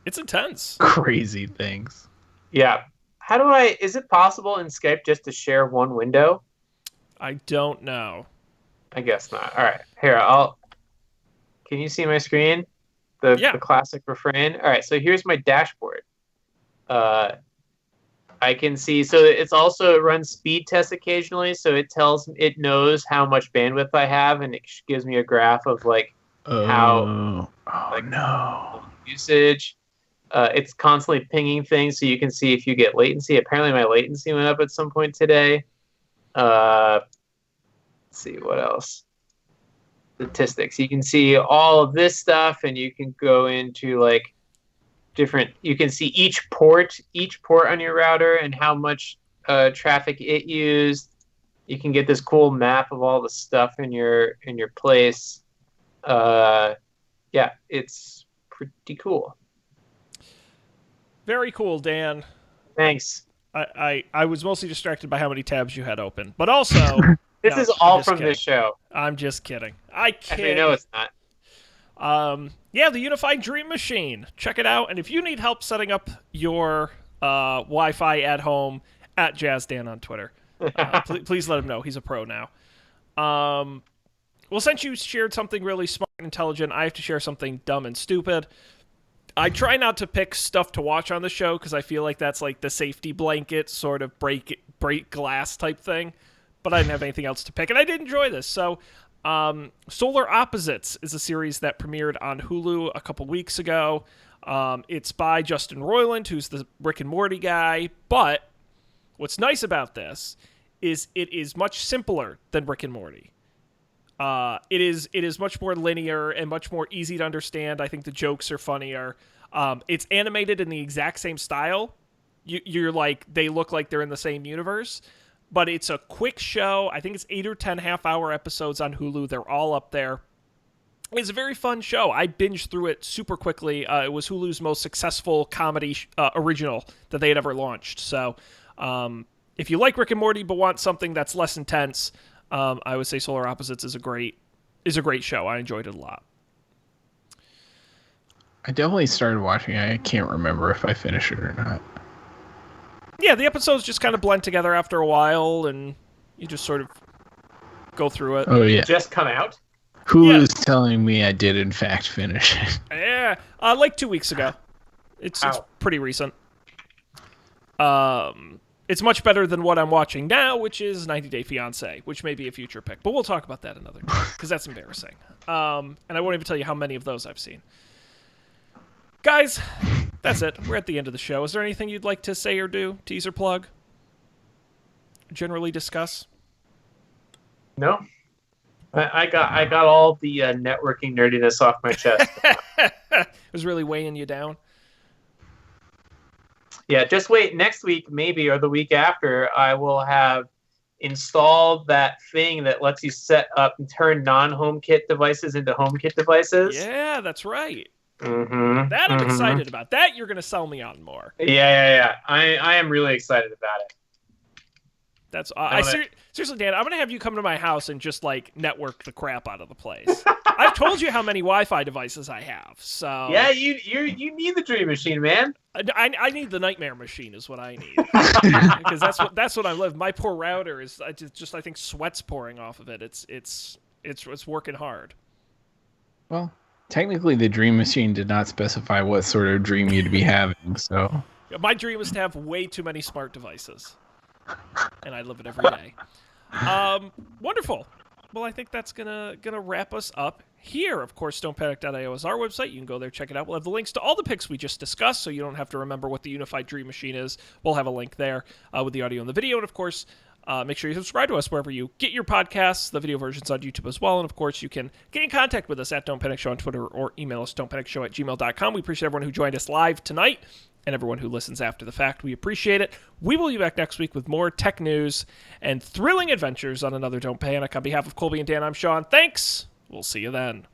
It's intense. crazy things. Yeah. Is it possible in Skype just to share one window? I don't know. I guess not. All right. Here, can you see my screen? The classic refrain. All right. So here's my dashboard. I can see. So it runs speed tests occasionally. So it knows how much bandwidth I have, and it gives me a graph of like how No. usage. It's constantly pinging things, so you can see if you get latency. Apparently, my latency went up at some point today. Let's see what else. Statistics. You can see all of this stuff, and you can go into like different. You can see each port on your router and how much traffic it used. You can get this cool map of all the stuff in your place. Yeah, it's pretty cool. Very cool, Dan. Thanks. I was mostly distracted by how many tabs you had open, but also This is all from this show. I'm just kidding. I kid. Actually, no, it's not. Yeah, the Unified Dream Machine. Check it out, and if you need help setting up your Wi-Fi at home, at JazzDan on Twitter, please let him know. He's a pro now. Well, since you shared something really smart and intelligent, I have to share something dumb and stupid. I try not to pick stuff to watch on the show because I feel like that's like the safety blanket sort of break glass type thing. But I didn't have anything else to pick, and I did enjoy this. So, Solar Opposites is a series that premiered on Hulu a couple weeks ago. It's by Justin Roiland, who's the Rick and Morty guy. But what's nice about this is it is much simpler than Rick and Morty. It is much more linear and much more easy to understand. I think the jokes are funnier. It's animated in the exact same style. You're like, they look like they're in the same universe, but it's a quick show. I think it's 8 or 10 half-hour episodes on Hulu. They're all up there. It's a very fun show. I binged through it super quickly. It was Hulu's most successful comedy original that they had ever launched. So if you like Rick and Morty but want something that's less intense, I would say Solar Opposites is a great show. I enjoyed it a lot. I definitely started watching it. I can't remember if I finished it or not. Yeah, the episodes just kind of blend together after a while, and you just sort of go through it. Oh, yeah. Just come out? Who is telling me I did, in fact, finish it? Yeah, like 2 weeks ago. It's pretty recent. It's much better than what I'm watching now, which is 90 Day Fiancé, which may be a future pick. But we'll talk about that another day, because that's embarrassing. And I won't even tell you how many of those I've seen. Guys, that's it. We're at the end of the show. Is there anything you'd like to say or do? Teaser plug? Generally discuss? No. I got all the networking nerdiness off my chest. It was really weighing you down? Yeah, just wait. Next week, maybe, or the week after, I will have installed that thing that lets you set up and turn non-HomeKit devices into HomeKit devices. Yeah, that's right. Mm-hmm. That I'm excited about. That you're going to sell me on more. Yeah. I am really excited about it. That's seriously, Dan, I'm going to have you come to my house and just like network the crap out of the place. I've told you how many Wi-Fi devices I have. So yeah, you need the Dream Machine, man. I need the Nightmare Machine is what I need. Because that's what I live. My poor router is I think sweat's pouring off of it. It's working hard. Well, technically the Dream Machine did not specify what sort of dream you'd be having, so Yeah, my dream is to have way too many smart devices. And I live it every day. Wonderful. Well, I think that's gonna wrap us up here. Of course, stonepanic.io is our website. You can go there, check it out. We'll have the links to all the picks we just discussed, so you don't have to remember what the Unified Dream Machine is. We'll have a link there with the audio and the video. And, of course, make sure you subscribe to us wherever you get your podcasts. The video version's on YouTube as well. And, of course, you can get in contact with us at Don't Panic Show on Twitter or email us don'tpanicshow@gmail.com. We appreciate everyone who joined us live tonight and everyone who listens after the fact. We appreciate it. We will be back next week with more tech news and thrilling adventures on another Don't Panic. On behalf of Colby and Dan, I'm Sean. Thanks. We'll see you then.